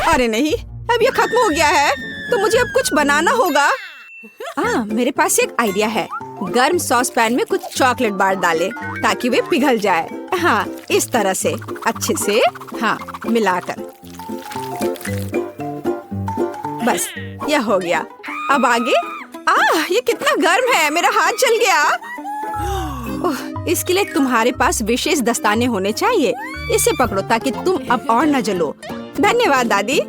अरे नहीं, अब ये खत्म हो गया है, तो मुझे अब कुछ बनाना होगा। मेरे पास एक आइडिया है। गर्म सॉस पैन में कुछ चॉकलेट बार डालें ताकि वे पिघल जाए। हाँ, इस तरह से अच्छे से मिलाकर। बस यह हो गया। अब आगे। ये कितना गर्म है, मेरा हाथ जल गया। इसके लिए तुम्हारे पास विशेष दस्ताने होने चाहिए। इसे पकड़ो ताकि तुम अब और न जलो। धन्यवाद दादी।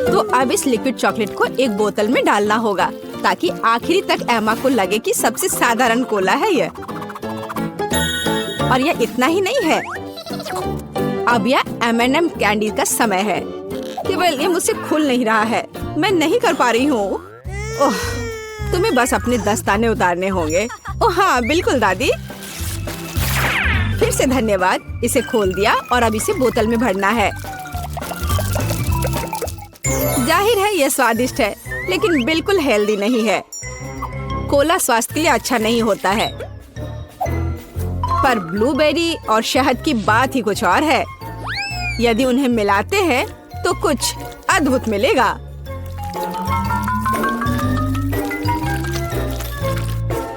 तो अब इस लिक्विड चॉकलेट को एक बोतल में डालना होगा ताकि आखिरी तक एमा को लगे कि सबसे साधारण कोला है यह। और यह इतना ही नहीं है, अब यह M&M कैंडी का समय है। केवल ये मुझसे खुल नहीं रहा है, मैं नहीं कर पा रही हूँ। तुम्हें बस अपने दस्ताने उतारने होंगे। हाँ बिल्कुल दादी। फिर से धन्यवाद। इसे खोल दिया और अब इसे बोतल में भरना है। जाहिर है यह स्वादिष्ट है, लेकिन बिल्कुल हेल्दी नहीं है। कोला स्वास्थ्य के लिए अच्छा नहीं होता है, पर ब्लूबेरी और शहद की बात ही कुछ और है। यदि उन्हें मिलाते हैं तो कुछ अद्भुत मिलेगा।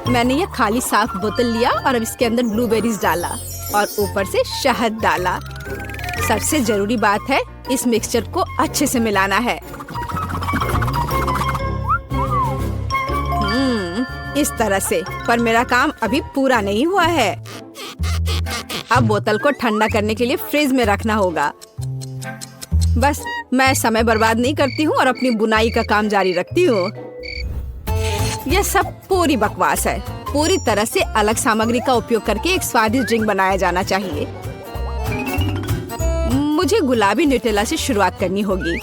मैंने यह खाली साफ बोतल लिया और अब इसके अंदर ब्लूबेरीज डाला और ऊपर से शहद डाला। सबसे जरूरी बात है, इस मिक्सचर को अच्छे से मिलाना है। इस तरह से। पर मेरा काम अभी पूरा नहीं हुआ है। अब बोतल को ठंडा करने के लिए फ्रिज में रखना होगा। बस मैं समय बर्बाद नहीं करती हूँ और अपनी बुनाई का काम जारी रखती हूँ। यह सब पूरी बकवास है। पूरी तरह से अलग सामग्री का उपयोग करके एक स्वादिष्ट ड्रिंक बनाया जाना चाहिए। मुझे गुलाबी न्यूटेला से शुरुआत करनी होगी।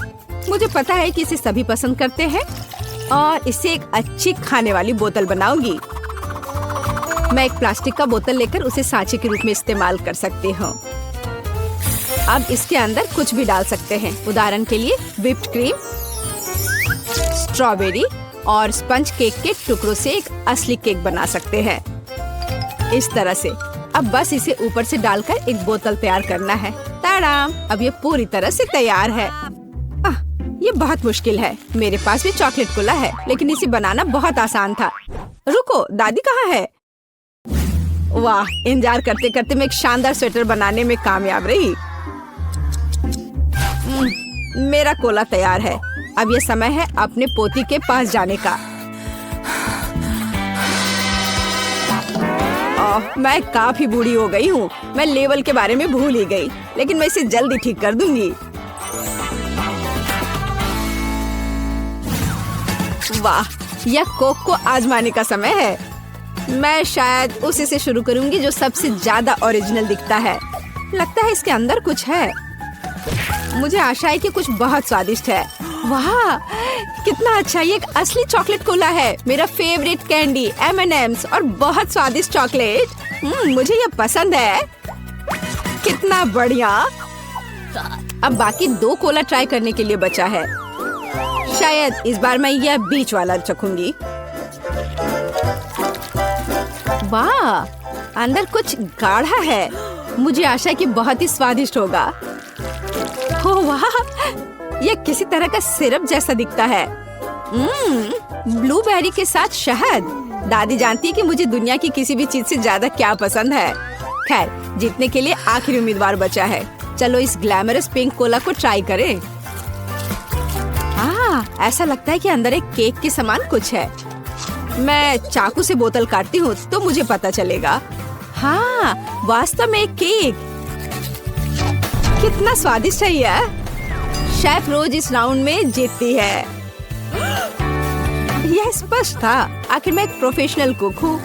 मुझे पता है कि इसे सभी पसंद करते हैं और इससे एक अच्छी खाने वाली बोतल बनाऊंगी। मैं एक प्लास्टिक का बोतल लेकर उसे सांचे के रूप में इस्तेमाल कर सकती हूँ। अब इसके अंदर कुछ भी डाल सकते हैं। उदाहरण के लिए व्हिप्ड क्रीम, स्ट्रॉबेरी और स्पंज केक के टुकड़ों से एक असली केक बना सकते हैं। इस तरह से। अब बस इसे ऊपर से डालकर एक बोतल तैयार करना है। ताड़ाम! अब ये पूरी तरह से तैयार है। ये बहुत मुश्किल है। मेरे पास भी चॉकलेट कोला है, लेकिन इसे बनाना बहुत आसान था। रुको, दादी कहाँ है? वाह! इंतजार करते करते मैं एक शानदार स्वेटर बनाने में कामयाब रही। मेरा कोला तैयार है। अब ये समय है अपने पोती के पास जाने का। मैं काफी बूढ़ी हो गई हूँ। मैं लेवल के बारे में भूल ही गई, लेकिन मैं इसे जल्दी ठीक कर दूंगी। वाह! यह कोक को आजमाने का समय है। मैं शायद उसी से शुरू करूंगी जो सबसे ज्यादा ओरिजिनल दिखता है। लगता है इसके अंदर कुछ है। मुझे आशा है कि कुछ बहुत स्वादिष्ट है। वाह! कितना अच्छा! ये एक असली चॉकलेट कोला है। मेरा फेवरेट कैंडी M&M's और बहुत स्वादिष्ट चॉकलेट। मुझे ये पसंद है। कितना बढ़िया! अब बाकी 2 कोला ट्राई करने के लिए बचा है। शायद इस बार मैं यह बीच वाला चखूंगी। वाह! अंदर कुछ गाढ़ा है। मुझे आशा है कि बहुत ही स्वादिष्ट होगा। ओह वाह! यह किसी तरह का सिरप जैसा दिखता है। ब्लूबेरी के साथ शहद। दादी जानती है कि मुझे दुनिया की किसी भी चीज से ज्यादा क्या पसंद है। खैर, जीतने के लिए आखिरी उम्मीदवार बचा है। चलो इस ग्लैमरस पिंक कोला को ट्राई करें। ऐसा लगता है कि अंदर एक केक के समान कुछ है। मैं चाकू से बोतल काटती हूँ तो मुझे पता चलेगा। हाँ, वास्तव में एक केक। कितना स्वादिष्ट है यह। शेफ रोज इस राउंड में जीतती है। यह स्पष्ट था। आखिर मैं एक प्रोफेशनल कुक हूँ।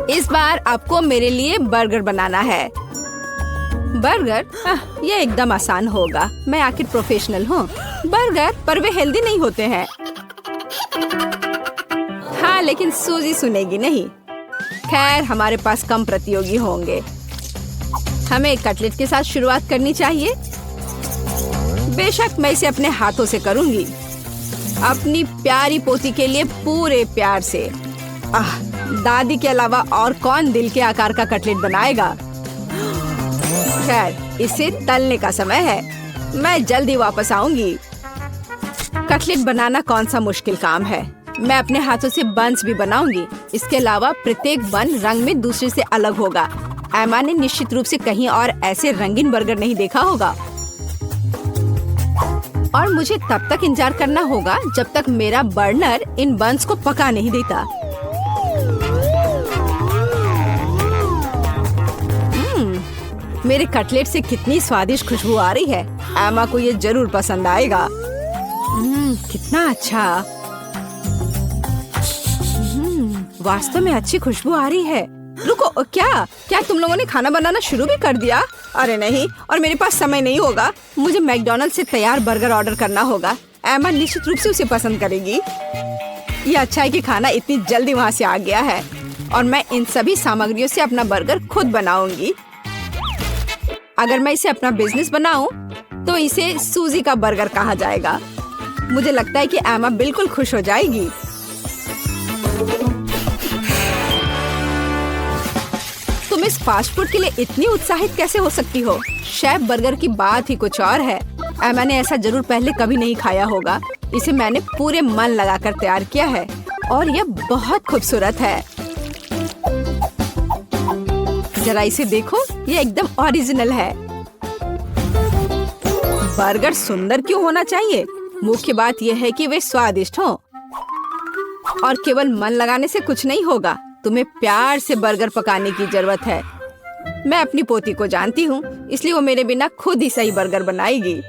इस बार आपको मेरे लिए बर्गर बनाना है। बर्गर? यह एकदम आसान होगा। मैं आखिर प्रोफेशनल हूँ। बर्गर, पर वे हेल्दी नहीं होते हैं। हाँ, लेकिन सूजी सुनेगी नहीं। खैर, हमारे पास कम प्रतियोगी होंगे। हमें कटलेट के साथ शुरुआत करनी चाहिए। बेशक मैं इसे अपने हाथों से करूंगी, अपनी प्यारी पोती के लिए पूरे प्यार से। दादी के अलावा और कौन दिल के आकार का कटलेट बनाएगा। खैर, इसे तलने का समय है। मैं जल्दी वापस आऊंगी। कटलेट बनाना कौन सा मुश्किल काम है। मैं अपने हाथों से बन्स भी बनाऊंगी। इसके अलावा प्रत्येक बन रंग में दूसरे से अलग होगा। एमा ने निश्चित रूप से कहीं और ऐसे रंगीन बर्गर नहीं देखा होगा। और मुझे तब तक इंतजार करना होगा जब तक मेरा बर्नर इन बन्स को पका नहीं देता। मेरे कटलेट से कितनी स्वादिष्ट खुशबू आ रही है। एमा को ये जरूर पसंद आएगा। कितना अच्छा। वास्तव में अच्छी खुशबू आ रही है। रुको, क्या तुम लोगों ने खाना बनाना शुरू भी कर दिया? अरे नहीं, और मेरे पास समय नहीं होगा। मुझे मैकडॉनल्ड्स से तैयार बर्गर ऑर्डर करना होगा। एमा निश्चित रूप से उसे पसंद करेगी। ये अच्छा है कि खाना इतनी जल्दी वहाँ से आ गया है और मैं इन सभी सामग्रियों से अपना बर्गर खुद बनाऊंगी। अगर मैं इसे अपना बिजनेस बनाऊं तो इसे सूजी का बर्गर कहा जाएगा। मुझे लगता है कि एमा बिल्कुल खुश हो जाएगी। तुम इस फास्ट फूड के लिए इतनी उत्साहित कैसे हो सकती हो? शेफ बर्गर की बात ही कुछ और है। एमा ने ऐसा जरूर पहले कभी नहीं खाया होगा। इसे मैंने पूरे मन लगाकर तैयार किया है और यह बहुत खूबसूरत है। जरा इसे देखो, ये एकदम ओरिजिनल है। बर्गर सुंदर क्यों होना चाहिए? मुख्य बात यह है कि वे स्वादिष्ट हों। और केवल मन लगाने से कुछ नहीं होगा। तुम्हें प्यार से बर्गर पकाने की जरूरत है। मैं अपनी पोती को जानती हूँ, इसलिए वो मेरे बिना खुद ही सही बर्गर बनाएगी।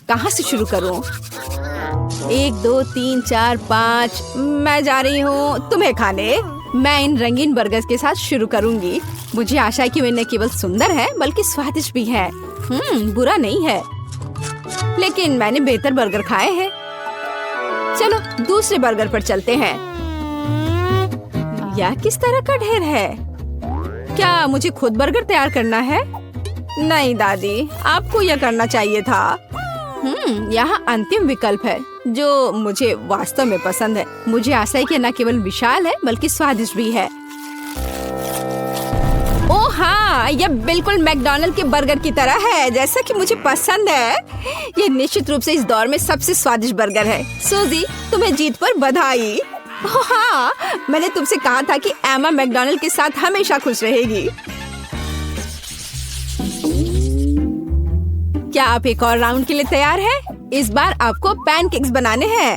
कहाँ से शुरू करूँ? 1 2 3 4 5। मैं जा रही हूँ तुम्हें खाने। मैं इन रंगीन बर्गर्स के साथ शुरू करूंगी। मुझे आशा है कि वे न केवल सुंदर है बल्कि स्वादिष्ट भी है। बुरा नहीं है, लेकिन मैंने बेहतर बर्गर खाए हैं। चलो दूसरे बर्गर पर चलते हैं। यह किस तरह का ढेर है? क्या मुझे खुद बर्गर तैयार करना है? नहीं दादी, आपको यह करना चाहिए था। यहाँ अंतिम विकल्प है जो मुझे वास्तव में पसंद है। मुझे आशा है कि न केवल विशाल है बल्कि स्वादिष्ट भी है। ओह हाँ, यह बिल्कुल मैकडॉनल्ड के बर्गर की तरह है, जैसा कि मुझे पसंद है। ये निश्चित रूप से इस दौर में सबसे स्वादिष्ट बर्गर है। सूजी, तुम्हें जीत पर बधाई। ओह हाँ, मैंने तुमसे कहा था कि एमा मैकडॉनल्ड के साथ हमेशा खुश रहेगी। क्या आप एक और राउंड के लिए तैयार हैं? इस बार आपको पैनकेक्स बनाने हैं।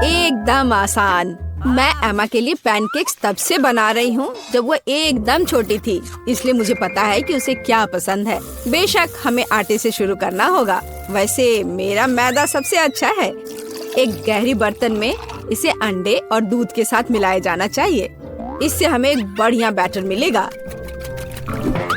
एकदम आसान। मैं एमा के लिए पैनकेक्स तब से बना रही हूँ जब वो एकदम छोटी थी, इसलिए मुझे पता है कि उसे क्या पसंद है। बेशक हमें आटे से शुरू करना होगा। वैसे मेरा मैदा सबसे अच्छा है। एक गहरी बर्तन में इसे अंडे और दूध के साथ मिलाया जाना चाहिए। इससे हमें एक बढ़िया बैटर मिलेगा।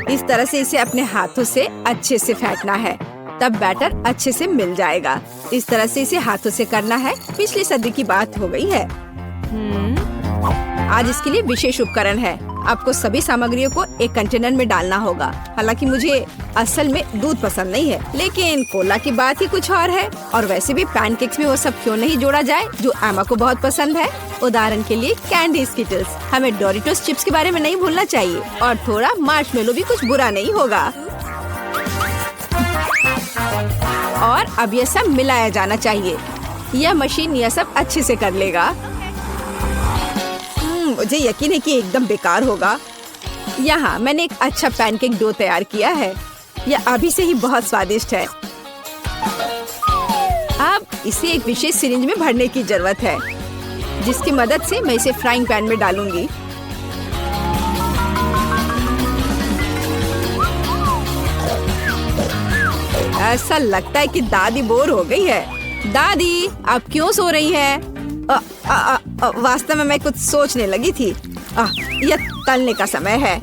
इस तरह से इसे अपने हाथों से अच्छे से फेंटना है, तब बैटर अच्छे से मिल जाएगा। इस तरह से इसे हाथों से करना है। पिछली सदी की बात हो गई है। आज इसके लिए विशेष उपकरण है। आपको सभी सामग्रियों को एक कंटेनर में डालना होगा। हालांकि मुझे असल में दूध पसंद नहीं है, लेकिन कोला की बात ही कुछ और है। और वैसे भी पैनकेक्स में वो सब क्यों नहीं जोड़ा जाए जो एमा को बहुत पसंद है। उदाहरण के लिए कैंडी स्किटल्स। हमें डोरिटोस चिप्स के बारे में नहीं भूलना चाहिए, और थोड़ा मार्शमेलो भी कुछ बुरा नहीं होगा। और अब यह सब मिलाया जाना चाहिए। यह मशीन यह सब अच्छे से कर लेगा। मुझे यकीन है कि एकदम बेकार होगा। यहाँ मैंने एक अच्छा पैनकेक डो तैयार किया है। यह अभी से ही बहुत स्वादिष्ट है। अब इसे एक विशेष सिरिंज में भरने की जरूरत है, जिसकी मदद से मैं इसे फ्राइंग पैन में डालूंगी। ऐसा लगता है कि दादी बोर हो गई है। दादी, आप क्यों सो रही हैं? वास्तव में मैं कुछ सोचने लगी थी। यह तलने का समय है।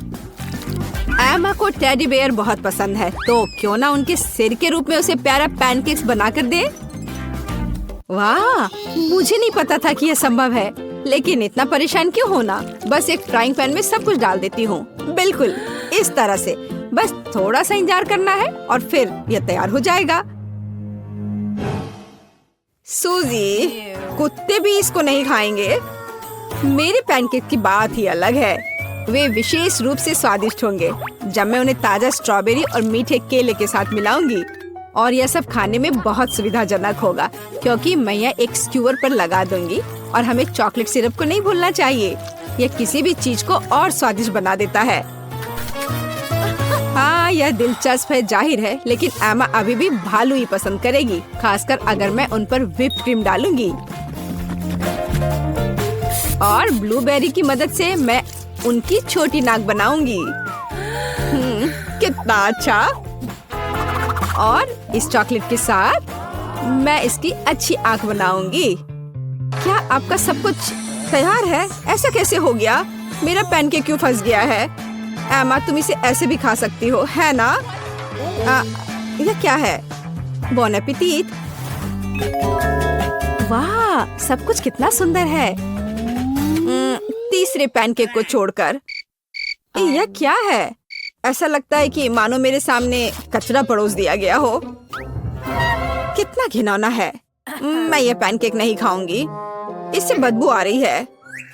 एमा को टेडी बेयर बहुत पसंद है, तो क्यों ना उनके सिर के रूप में उसे प्यारा पैनकेक्स बनाकर दे। वाह, मुझे नहीं पता था कि यह संभव है, लेकिन इतना परेशान क्यों होना। बस एक फ्राइंग पैन में सब कुछ डाल देती हूँ। बिल्कुल इस तरह से। बस थोड़ा सा इंतजार करना है और फिर यह तैयार हो जाएगा। सूजी, कुत्ते भी इसको नहीं खाएंगे। मेरे पैनकेक की बात ही अलग है। वे विशेष रूप से स्वादिष्ट होंगे जब मैं उन्हें ताजा स्ट्रॉबेरी और मीठे केले के साथ मिलाऊंगी। और यह सब खाने में बहुत सुविधाजनक होगा क्योंकि मैं यह एक स्क्यूअर पर लगा दूंगी। और हमें चॉकलेट सिरप को नहीं भूलना चाहिए, यह किसी भी चीज को और स्वादिष्ट बना देता है। हाँ, यह दिलचस्प है जाहिर है, लेकिन एमा अभी भी भालू ही पसंद करेगी, खासकर अगर मैं उन पर व्हिप क्रीम डालूंगी। और ब्लूबेरी की मदद से मैं उनकी छोटी नाक बनाऊंगी। कितना अच्छा। और इस चॉकलेट के साथ मैं इसकी अच्छी आंख बनाऊंगी। क्या आपका सब कुछ तैयार है? ऐसा कैसे हो गया? मेरा पैनकेक क्यों फंस गया है? एमा, तुम इसे ऐसे भी खा सकती हो, है ना? यह क्या है? बॉन एपेटिट। वाह, सब कुछ कितना सुंदर है। तीसरे पैनकेक को छोड़कर यह क्या है? ऐसा लगता है कि मानो मेरे सामने कचरा परोस दिया गया हो। कितना घिनौना है। मैं यह पैनकेक नहीं खाऊंगी, इससे बदबू आ रही है।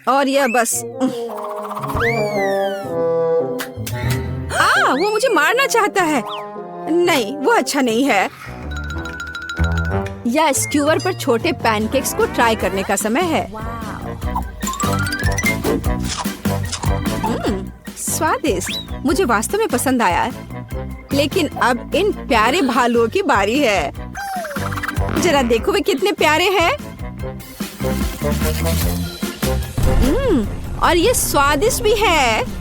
और यह बस वो मुझे मारना चाहता है। नहीं, वो अच्छा नहीं है। या स्क्यूअर पर छोटे पैनकेक्स को ट्राई करने का समय है। स्वादिष्ट, मुझे वास्तव में पसंद आया। लेकिन अब इन प्यारे भालुओं की बारी है। जरा देखो वे कितने प्यारे हैं। और ये स्वादिष्ट भी है।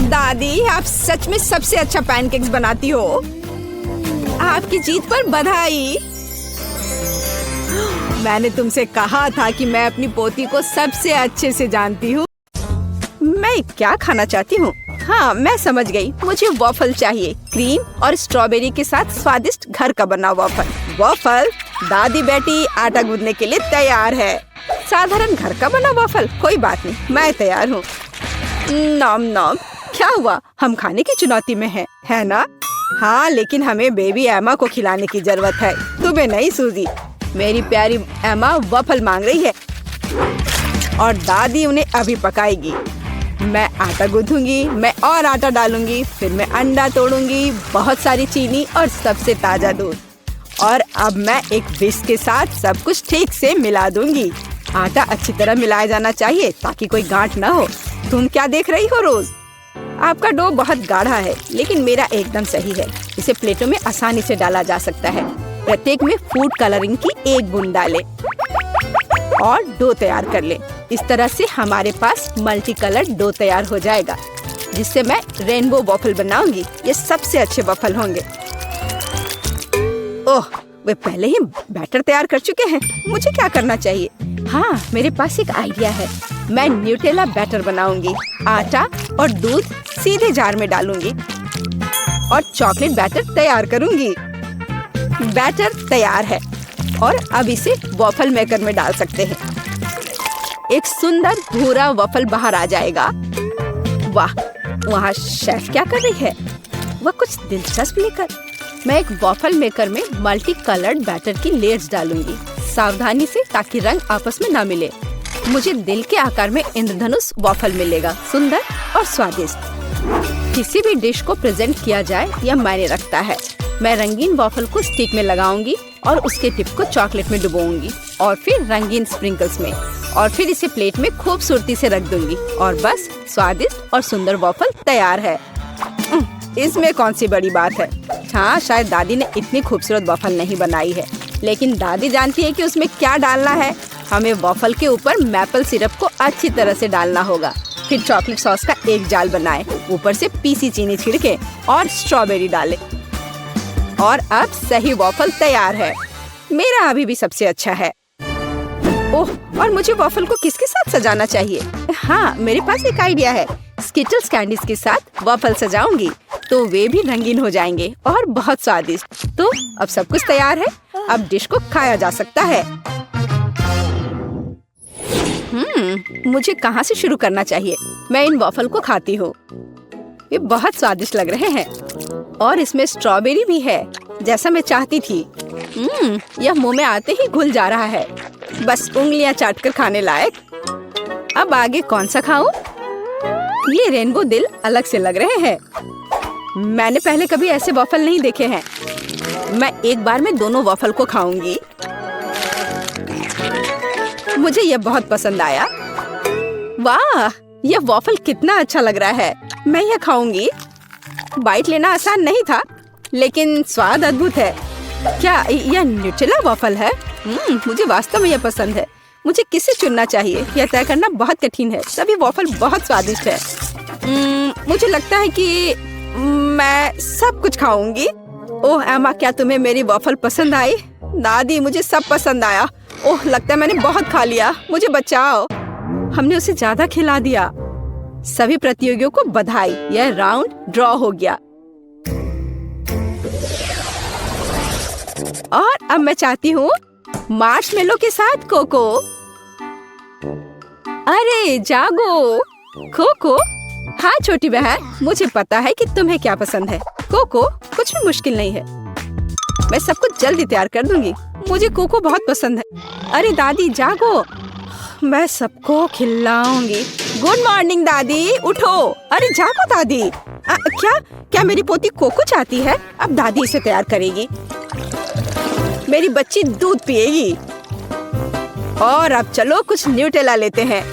दादी, आप सच में सबसे अच्छा पैनकेक्स बनाती हो। आपकी जीत पर बधाई। मैंने तुमसे कहा था कि मैं अपनी पोती को सबसे अच्छे से जानती हूँ। मैं क्या खाना चाहती हूँ? हाँ, मैं समझ गई। मुझे वॉफल चाहिए, क्रीम और स्ट्रॉबेरी के साथ स्वादिष्ट घर का बना वॉफल। वॉफल, दादी बेटी आटा गूंदने के लिए तैयार है। साधारण घर का बना वॉफल, कोई बात नहीं, मैं तैयार हूँ। नॉम नॉम। क्या हुआ? हम खाने की चुनौती में हैं, है ना? हाँ, लेकिन हमें बेबी एमा को खिलाने की जरूरत है, तुम्हें नहीं सूजी। मेरी प्यारी एमा वॉफल मांग रही है और दादी उन्हें अभी पकाएगी। मैं आटा गूंथूंगी, मैं और आटा डालूंगी, फिर मैं अंडा तोड़ूंगी, बहुत सारी चीनी और सबसे ताजा दूध। और अब मैं एक विस्क के साथ सब कुछ ठीक से मिला दूंगी। आटा अच्छी तरह मिलाया जाना चाहिए ताकि कोई गांठ न हो। तुम क्या देख रही हो रोज? आपका डो बहुत गाढ़ा है, लेकिन मेरा एकदम सही है। इसे प्लेटों में आसानी से डाला जा सकता है। प्रत्येक में फूड कलरिंग की एक बूंद डालें और डो तैयार कर लें। इस तरह से हमारे पास मल्टी कलर डो तैयार हो जाएगा, जिससे मैं रेनबो वॉफल बनाऊंगी। ये सबसे अच्छे वॉफल होंगे। ओह, वे पहले ही बैटर तैयार कर चुके हैं। मुझे क्या करना चाहिए? हाँ, मेरे पास एक आइडिया है। मैं न्यूटेला बैटर बनाऊंगी। आटा और दूध सीधे जार में डालूंगी और चॉकलेट बैटर तैयार करूंगी। बैटर तैयार है और अब इसे वॉफल मेकर में डाल सकते हैं। एक सुंदर भूरा वॉफल बाहर आ जाएगा। वाह, वहाँ शेफ क्या कर रही है? वह कुछ दिलचस्प लेकर। मैं एक वॉफल मेकर में मल्टी कलर्ड बैटर की लेयर्स डालूंगी, सावधानी से, ताकि रंग आपस में न मिले। मुझे दिल के आकार में इंद्रधनुष वॉफल मिलेगा, सुंदर और स्वादिष्ट। किसी भी डिश को प्रेजेंट किया जाए यह मायने रखता है। मैं रंगीन वॉफल को स्टिक में लगाऊंगी और उसके टिप को चॉकलेट में डुबोऊंगी और फिर रंगीन स्प्रिंकल्स में, और फिर इसे प्लेट में खूबसूरती से रख दूंगी। और बस, स्वादिष्ट और सुंदर वॉफल तैयार है। इसमें कौन सी बड़ी बात है? हाँ, शायद दादी ने इतनी खूबसूरत वॉफल नहीं बनाई है, लेकिन दादी जानती है कि उसमें क्या डालना है। हमें वॉफल के ऊपर मैपल सिरप को अच्छी तरह से डालना होगा। फिर चॉकलेट सॉस का एक जाल बनाएं, ऊपर से पीसी चीनी छिड़के और स्ट्रॉबेरी डालें। और अब सही वॉफल तैयार है। मेरा अभी भी सबसे अच्छा है। ओह, और मुझे वॉफल को किसके साथ सजाना चाहिए? हाँ, मेरे पास एक आइडिया है। स्किटल्स कैंडीज के साथ वॉफल सजाऊंगी तो वे भी रंगीन हो जाएंगे और बहुत स्वादिष्ट। तो अब सब कुछ तैयार है। अब डिश को खाया जा सकता है। मुझे कहाँ से शुरू करना चाहिए? मैं इन वॉफल को खाती हूँ। ये बहुत स्वादिष्ट लग रहे हैं और इसमें स्ट्रॉबेरी भी है, जैसा मैं चाहती थी। यह मुंह में आते ही घुल जा रहा है, बस उंगलियां चाटकर खाने लायक। अब आगे कौन सा खाऊं? ये रेनबो दिल अलग से लग रहे हैं। मैंने पहले कभी ऐसे वॉफल नहीं देखे हैं। मैं एक बार में दोनों वॉफल को खाऊंगी। मुझे यह बहुत पसंद आया। वाह, यह वॉफल कितना अच्छा लग रहा है। मैं यह खाऊंगी। बाइट लेना आसान नहीं था, लेकिन स्वाद अद्भुत है। क्या यह न्यूट्रेला वॉफल है? मुझे वास्तव में यह पसंद है। मुझे किसे चुनना चाहिए, यह तय करना बहुत कठिन है। सभी वॉफल बहुत स्वादिष्ट है। मुझे लगता है कि मैं सब कुछ खाऊंगी। ओह एमा, क्या तुम्हें मेरी वॉफल पसंद आई? दादी, मुझे सब पसंद आया। ओह, लगता है मैंने बहुत खा लिया। मुझे बचाओ। हमने उसे ज्यादा खिला दिया। सभी प्रतियोगियों को बधाई, यह राउंड ड्रॉ हो गया। और अब मैं चाहती हूँ मार्शमेलो के साथ कोको। अरे जागो कोको। हाँ छोटी बहन, मुझे पता है कि तुम्हें क्या पसंद है। कोको कुछ भी मुश्किल नहीं है। मैं सब कुछ जल्दी तैयार कर दूंगी। मुझे कोको बहुत पसंद है। अरे दादी जागो, मैं सबको खिलाऊंगी। गुड मॉर्निंग दादी, उठो। अरे जागो दादी। क्या मेरी पोती कोको चाहती है? अब दादी इसे तैयार करेगी। मेरी बच्ची दूध पिएगी। और अब चलो कुछ न्यूटेला लेते हैं,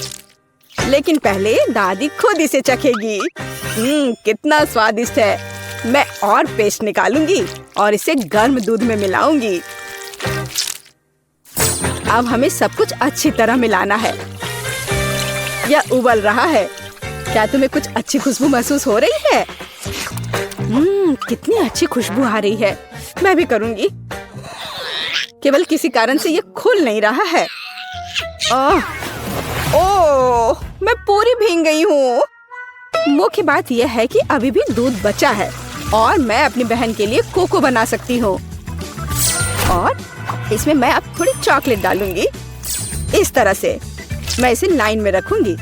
लेकिन पहले दादी खुद इसे चखेगी। कितना स्वादिष्ट है। मैं और पेस्ट निकालूंगी और इसे गर्म दूध में मिलाऊंगी। अब हमें सब कुछ अच्छी तरह मिलाना है। यह उबल रहा है। क्या तुम्हें कुछ अच्छी खुशबू महसूस हो रही है? कितनी अच्छी खुशबू आ रही है। मैं भी करूंगी। केवल किसी कारण से ये खुल नहीं रहा है। ओह, मैं पूरी भीग गई हूँ। मुख्य बात यह है कि अभी भी दूध बचा है और मैं अपनी बहन के लिए कोको बना सकती हूँ। और इसमें मैं अब थोड़ी चॉकलेट डालूंगी। इस तरह से मैं इसे लाइन में रखूंगी।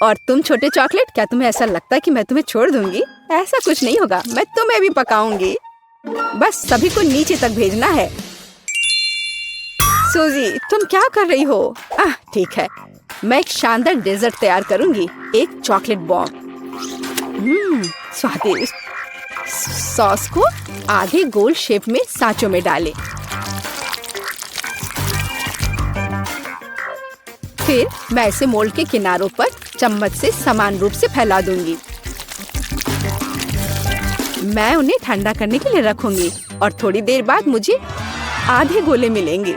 और तुम छोटे चॉकलेट, क्या तुम्हें ऐसा लगता है कि मैं तुम्हें छोड़ दूंगी? ऐसा कुछ नहीं होगा। मैं तुम्हें भी पकाऊंगी। बस सभी को नीचे तक भेजना है। सूजी, तुम क्या कर रही हो? ठीक है, मैं एक शानदार डेजर्ट तैयार करूंगी। एक चॉकलेट बॉम्ब। स्वादिष्ट। सॉस को आधे गोल शेप में सांचों में डालें। फिर मैं इसे मोल्ड के किनारों पर चम्मच से समान रूप से फैला दूंगी। मैं उन्हें ठंडा करने के लिए रखूंगी और थोड़ी देर बाद मुझे आधे गोले मिलेंगे।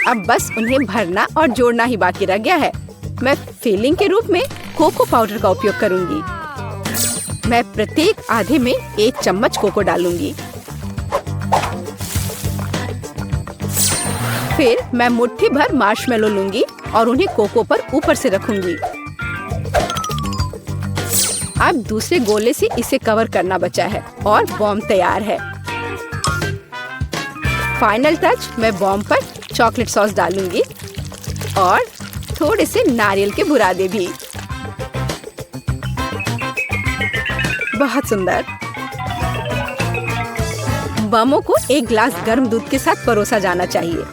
अब बस उन्हें भरना और जोड़ना ही बाकी रह गया है। मैं फिलिंग के रूप में कोको पाउडर का उपयोग करूंगी। मैं प्रत्येक आधे में 1 चम्मच कोको डालूंगी। फिर मैं मुट्ठी भर मार्शमेलो लूंगी और उन्हें कोको पर ऊपर से रखूंगी। अब दूसरे गोले से इसे कवर करना बचा है और बॉम्ब तैयार है। फाइनल टच, मैं बॉम्ब पर चॉकलेट सॉस डालूंगी और थोड़े से नारियल के बुरादे भी। बहुत सुंदर। बमों को एक ग्लास गर्म दूध के साथ परोसा जाना चाहिए।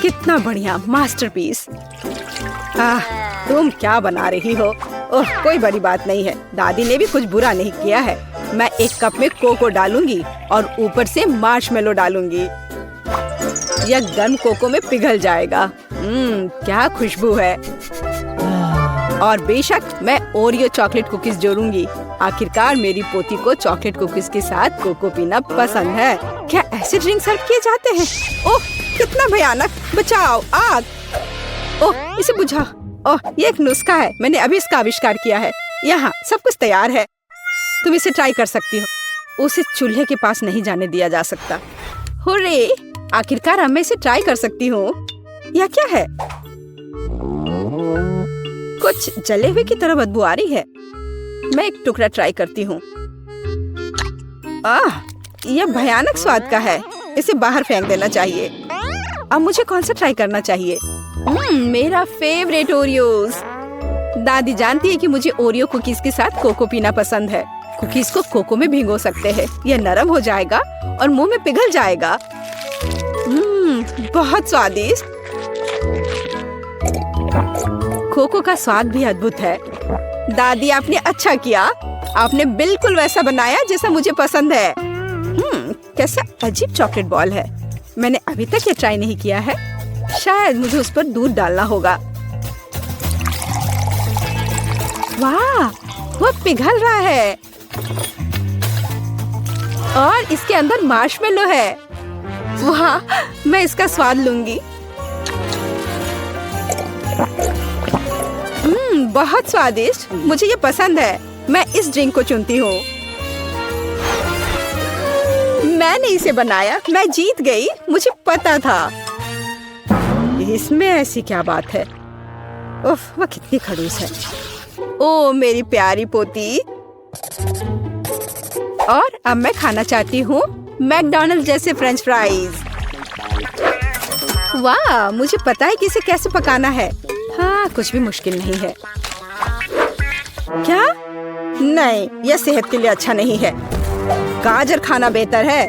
कितना बढ़िया मास्टरपीस। तुम क्या बना रही हो? ओह, कोई बड़ी बात नहीं है। दादी ने भी कुछ बुरा नहीं किया है। मैं 1 कप में कोको डालूंगी और ऊपर से मार्शमेलो डालूंगी। यह गर्म कोको में पिघल जाएगा। क्या खुशबू है। और बेशक मैं ओरियो चॉकलेट कुकीज जोड़ूंगी। आखिरकार मेरी पोती को चॉकलेट कुकीज के साथ कोको पीना पसंद है। क्या ऐसे ड्रिंक सर्व किए जाते हैं? ओह, कितना भयानक। बचाओ, आग। ओह, इसे बुझा। ओह, ये एक नुस्खा है। मैंने अभी इसका आविष्कार किया है। यहाँ सब कुछ तैयार है। तुम इसे ट्राई कर सकती हो। उसे चूल्हे के पास नहीं जाने दिया जा सकता। हुर्रे, आखिरकार अब मैं इसे ट्राई कर सकती हूँ। यह क्या है? कुछ जले हुए की तरह बदबू आ रही है। मैं एक टुकड़ा ट्राई करती हूँ। यह भयानक स्वाद का है। इसे बाहर फेंक देना चाहिए। अब मुझे कौन सा ट्राई करना चाहिए? मेरा फेवरेट ओरियोज। दादी जानती है कि मुझे ओरियो कुकीज के साथ कोको पीना पसंद है। कुकीज को कोको में भिगो सकते हैं। यह नरम हो जाएगा और मुंह में पिघल जाएगा। बहुत स्वादिष्ट। कोको का स्वाद भी अद्भुत है। दादी, आपने अच्छा किया। आपने बिल्कुल वैसा बनाया जैसा मुझे पसंद है। कैसा अजीब चॉकलेट बॉल है। मैंने अभी तक ये ट्राई नहीं किया है। शायद मुझे उस पर दूध डालना होगा। वाह, वो पिघल रहा है और इसके अंदर मार्शमेलो है। वाह, मैं इसका स्वाद लूंगी। बहुत स्वादिष्ट। मुझे ये पसंद है। मैं इस ड्रिंक को चुनती हूँ। मैंने इसे बनाया। मैं जीत गई। मुझे पता था। इसमें ऐसी क्या बात है? उफ, वह कितनी खड़ूस है। ओ मेरी प्यारी पोती। और अब मैं खाना चाहती हूँ मैकडॉनल्ड जैसे फ्रेंच फ्राइज। वाह, मुझे पता है कि इसे कैसे पकाना है। हाँ, कुछ भी मुश्किल नहीं है। क्या? नहीं, यह सेहत के लिए अच्छा नहीं है। गाजर खाना बेहतर है।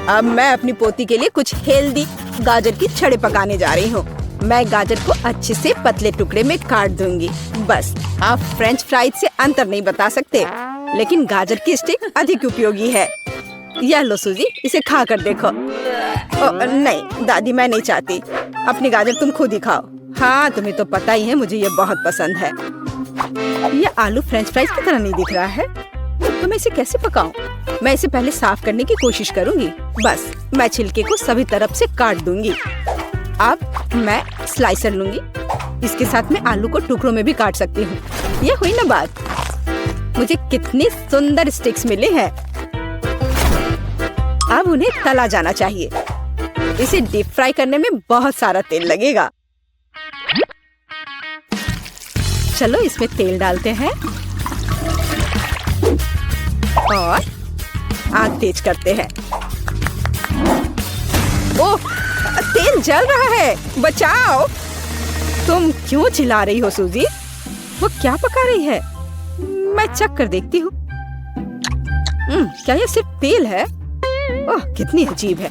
अब मैं अपनी पोती के लिए कुछ हेल्दी गाजर की छड़े पकाने जा रही हूँ। मैं गाजर को अच्छे से पतले टुकड़े में काट दूंगी। बस, आप फ्रेंच फ्राइज से अंतर नहीं बता सकते, लेकिन गाजर की स्टिक अधिक उपयोगी है। यह लो सूजी, इसे खा कर देखो। नहीं दादी, मैं नहीं चाहती। अपनी गाजर तुम खुद ही खाओ। हाँ, तुम्हें तो पता ही है मुझे ये बहुत पसंद है। यह आलू फ्रेंच फ्राइज की तरह नहीं दिख रहा है, तो मैं इसे कैसे पकाऊं? मैं इसे पहले साफ करने की कोशिश करूंगी। बस, मैं छिलके को सभी तरफ से काट दूंगी। अब मैं स्लाइसर लूंगी। इसके साथ मैं आलू को टुकड़ों में भी काट सकती हूँ। यह हुई ना बात। मुझे कितनी सुंदर स्टिक्स मिले हैं। अब उन्हें तला जाना चाहिए। इसे डीप फ्राई करने में बहुत सारा तेल लगेगा। चलो इसमें तेल डालते हैं और आग तेज करते हैं। ओह, तेल जल रहा है। बचाओ। तुम क्यों चिल्ला रही हो सूजी? वो क्या पका रही है? मैं चख कर देखती हूँ। क्या ये सिर्फ तेल है? ओह, कितनी अजीब है।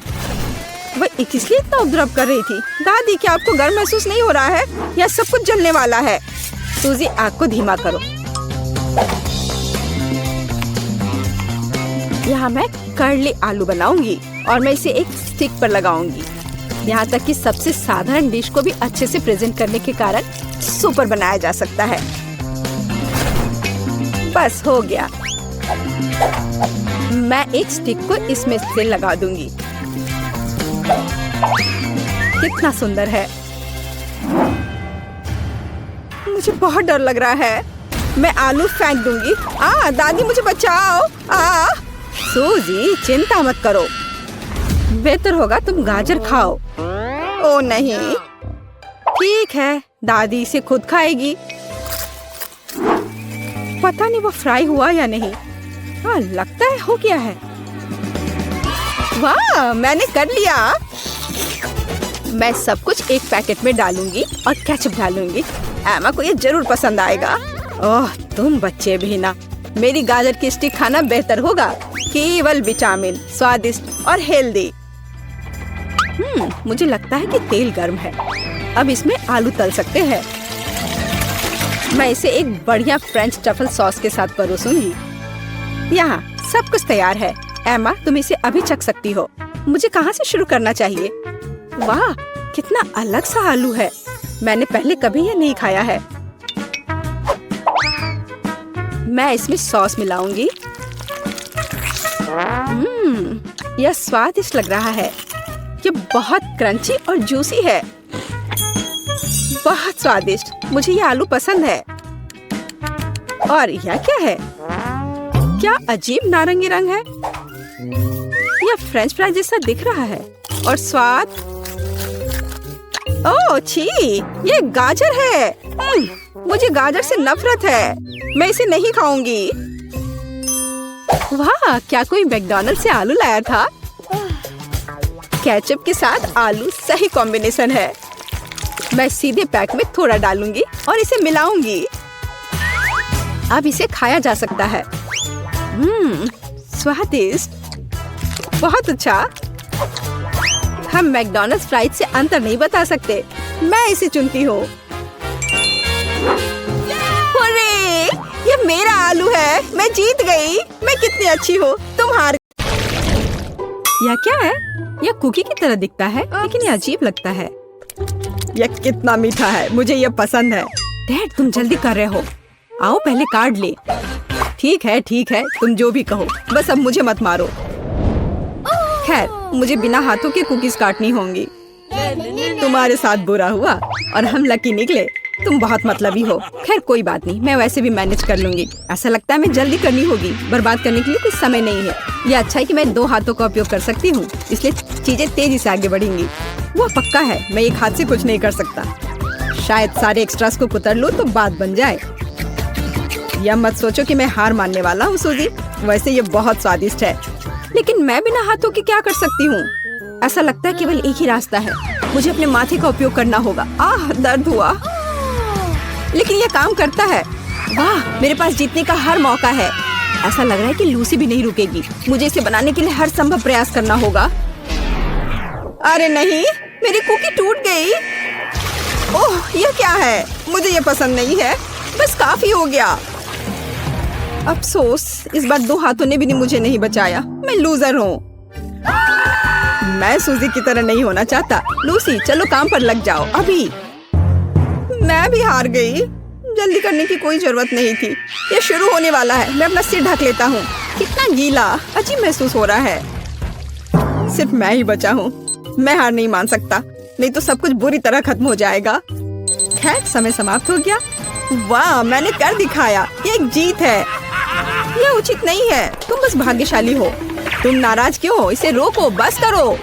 वह इसलिए इतना उपद्रव कर रही थी। दादी, क्या आपको गर्म महसूस नहीं हो रहा है? यह सब कुछ जलने वाला है। सूजी, आग को धीमा करो। यहाँ मैं कर्ली आलू बनाऊंगी और मैं इसे एक स्टिक पर लगाऊंगी। यहाँ तक कि सबसे साधारण डिश को भी अच्छे से प्रेजेंट करने के कारण सुपर बनाया जा सकता है। बस हो गया। मैं एक स्टिक को इसमें से लगा दूंगी। कितना सुंदर है। मुझे बहुत डर लग रहा है। मैं आलू फेंक दूंगी। दादी, मुझे बचाओ। सूजी, चिंता मत करो। बेहतर होगा तुम गाजर खाओ। ओ नहीं। ठीक है, दादी इसे खुद खाएगी। पता नहीं वो फ्राई हुआ या नहीं। हाँ, लगता है हो गया है। वाह, मैंने कर लिया। मैं सब कुछ एक पैकेट में डालूंगी और केचप डालूंगी। एमा को ये जरूर पसंद आएगा। ओह, तुम बच्चे भी ना। मेरी गाजर की स्टिक खाना बेहतर होगा। केवल विटामिन, स्वादिष्ट और हेल्दी। मुझे लगता है कि तेल गर्म है। अब इसमें आलू तल सकते हैं। मैं इसे एक बढ़िया फ्रेंच ट्रफल सॉस के साथ परोसूंगी। यहाँ सब कुछ तैयार है। एमा, तुम इसे अभी चख सकती हो। मुझे कहाँ से शुरू करना चाहिए? वाह, कितना अलग सा आलू है। मैंने पहले कभी ये नहीं खाया है। मैं इसमें सॉस मिलाऊंगी। यह स्वादिष्ट लग रहा है। ये बहुत क्रंची और जूसी है। बहुत स्वादिष्ट। मुझे ये आलू पसंद है। और यह क्या है? क्या अजीब नारंगी रंग है। यह फ्रेंच फ्राई जैसा दिख रहा है। और स्वाद, ओह छी, ये गाजर है। मुझे गाजर से नफरत है। मैं इसे नहीं खाऊंगी। वाह, क्या कोई मैकडॉनल्ड से आलू लाया था? केचप के साथ आलू सही कॉम्बिनेशन है। मैं सीधे पैक में थोड़ा डालूंगी और इसे मिलाऊंगी। अब इसे खाया जा सकता है। स्वादिष्ट, बहुत अच्छा। हम मैकडॉनल्ड्स फ्राइज से अंतर नहीं बता सकते। मैं इसे चुनती हूँ। अरे, ये मेरा आलू है। मैं जीत गई। मैं कितनी अच्छी हूँ। तुम हार। यह क्या है? यह कुकी की तरह दिखता है, लेकिन यह अजीब लगता है। यह कितना मीठा है। मुझे यह पसंद है। डैड, तुम जल्दी कर रहे हो। आओ पहले कार्ड ले। ठीक है, तुम जो भी कहो, बस अब मुझे मत मारो। खैर, मुझे बिना हाथों के कुकीज काटनी होंगी। तुम्हारे साथ बुरा हुआ और हम लकी निकले। तुम बहुत मतलबी हो। खैर कोई बात नहीं, मैं वैसे भी मैनेज कर लूंगी। ऐसा लगता है मैं जल्दी करनी होगी। बर्बाद करने के लिए कुछ समय नहीं है। यह अच्छा है कि मैं 2 हाथों का उपयोग कर सकती हूँ, इसलिए चीजें तेजी से आगे बढ़ेंगी। वो पक्का है, मैं एक हाथ से कुछ नहीं कर सकता। शायद सारे एक्स्ट्रास को कुतर लूं तो बात बन जाए। यह मत सोचो कि मैं हार मानने वाला हूँ सूजी। वैसे ये बहुत स्वादिष्ट है, लेकिन मैं बिना हाथों के क्या कर सकती हूँ? ऐसा लगता है केवल एक ही रास्ता है। मुझे अपने माथे का उपयोग करना होगा। आह, दर्द हुआ, लेकिन यह काम करता है। वाह, मेरे पास जीतने का हर मौका है। ऐसा लग रहा है कि लूसी भी नहीं रुकेगी। मुझे इसे बनाने के लिए हर संभव प्रयास करना होगा। अरे नहीं, मेरी कुकी टूट गई। ओह, यह क्या है? मुझे यह पसंद नहीं है। बस काफी हो गया। अफसोस, इस बार 2 हाथों ने भी मुझे नहीं बचाया। मैं लूजर हूँ। मैं सूजी की तरह नहीं होना चाहता। लूसी, चलो काम पर लग जाओ अभी। मैं भी हार गई। जल्दी करने की कोई जरूरत नहीं थी। ये शुरू होने वाला है। मैं अपना सिर ढक लेता हूँ। कितना गीला, अजीब महसूस हो रहा है। सिर्फ मैं ही बचा हूँ। मैं हार नहीं मान सकता, नहीं तो सब कुछ बुरी तरह खत्म हो जाएगा। खैर, समय समाप्त हो गया। वाह, मैंने कर दिखाया। ये एक जीत है। यह उचित नहीं है। तुम बस भाग्यशाली हो। तुम नाराज क्यों हो? इसे रोको, बस करो।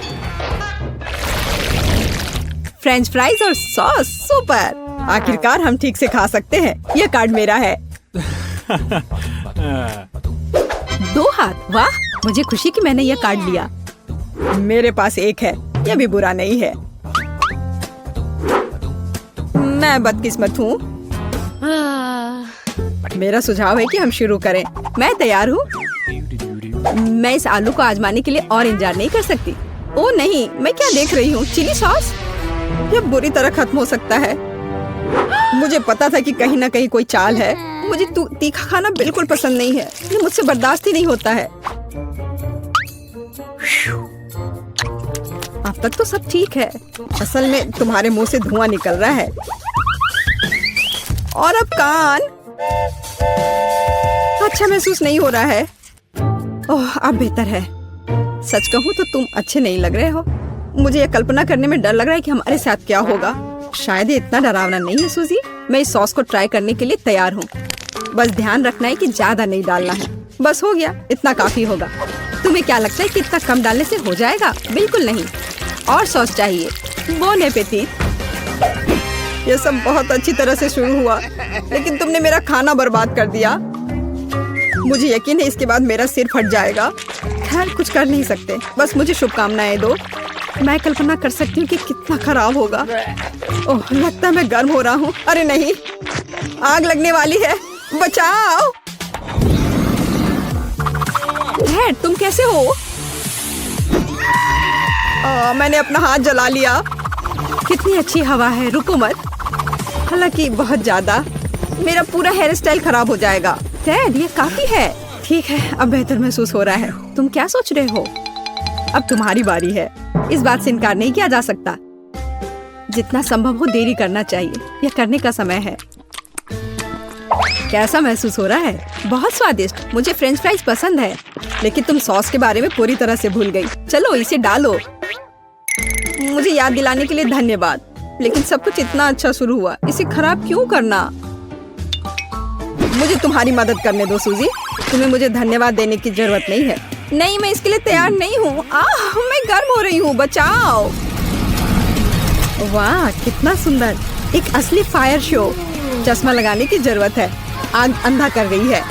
फ्रेंच फ्राइज और सॉस, सुपर। आखिरकार हम ठीक से खा सकते हैं। यह कार्ड मेरा है। 2 हाथ, वाह। मुझे खुशी कि मैंने यह कार्ड लिया। मेरे पास 1 है। यह भी बुरा नहीं है। मैं बदकिस्मत हूँ। मेरा सुझाव है कि हम शुरू करें। मैं तैयार हूँ। मैं इस आलू को आजमाने के लिए और इंतजार नहीं कर सकती। ओह नहीं, मैं क्या देख रही हूँ? Chilli sauce? यह बुरी तरह खत्म हो सकता है। मुझे पता था कि कहीं ना कहीं कोई चाल है। मुझे तीखा खाना बिल्कुल पसंद नहीं है। ये मुझसे बर्दाश्त ही नहीं होता है। अब तक तो सब ठीक है। असल में तुम्हारे मुंह से धुआं निकल रहा है। और अब कान। अच्छा महसूस नहीं हो रहा है। ओह, अब बेहतर है। सच कहूँ तो तुम अच्छे नहीं लग रहे हो। मुझे यह कल्पना करने में डर लग रहा है कि हमारे साथ क्या होगा। शायद ये इतना डरावना नहीं है सूजी। मैं इस सॉस को ट्राई करने के लिए तैयार हूँ। बस ध्यान रखना है कि ज्यादा नहीं डालना है। बस हो गया, इतना काफी होगा। तुम्हें क्या लगता है कि इतना कम डालने से हो जाएगा? बिल्कुल नहीं, और सॉस चाहिए। Bone appétit. यह सब बहुत अच्छी तरह से शुरू हुआ, लेकिन तुमने मेरा खाना बर्बाद कर दिया। मुझे यकीन है इसके बाद मेरा सिर फट जाएगा। खैर, कुछ कर नहीं सकते। बस मुझे शुभकामनाएं दो। मैं कल्पना कर सकती हूँ कि कितना खराब होगा। ओह, लगता है मैं गर्म हो रहा हूँ। अरे नहीं, आग लगने वाली है। बचाओ। डैड, तुम कैसे हो? मैंने अपना हाथ जला लिया। कितनी अच्छी हवा है, रुको मत। हालांकि बहुत ज्यादा। मेरा पूरा हेयर स्टाइल खराब हो जाएगा। डैड, ये काफी है। ठीक है, अब बेहतर महसूस हो रहा है। तुम क्या सोच रहे हो? अब तुम्हारी बारी है। इस बात से इनकार नहीं किया जा सकता। जितना संभव हो देरी करना चाहिए। यह करने का समय है। कैसा महसूस हो रहा है? बहुत स्वादिष्ट। मुझे फ्रेंच फ्राइज पसंद है, लेकिन तुम सॉस के बारे में पूरी तरह से भूल गई। चलो इसे डालो। मुझे याद दिलाने के लिए धन्यवाद, लेकिन सब कुछ इतना अच्छा शुरू हुआ। इसे खराब क्यों करना? मुझे तुम्हारी मदद करने दो सूजी। तुम्हें मुझे धन्यवाद देने की जरूरत नहीं है। नहीं, मैं इसके लिए तैयार नहीं हूँ। मैं गर्म हो रही हूँ। बचाओ। वाह, कितना सुंदर। एक असली फायर शो। चश्मा लगाने की जरूरत है। आग अंधा कर रही है।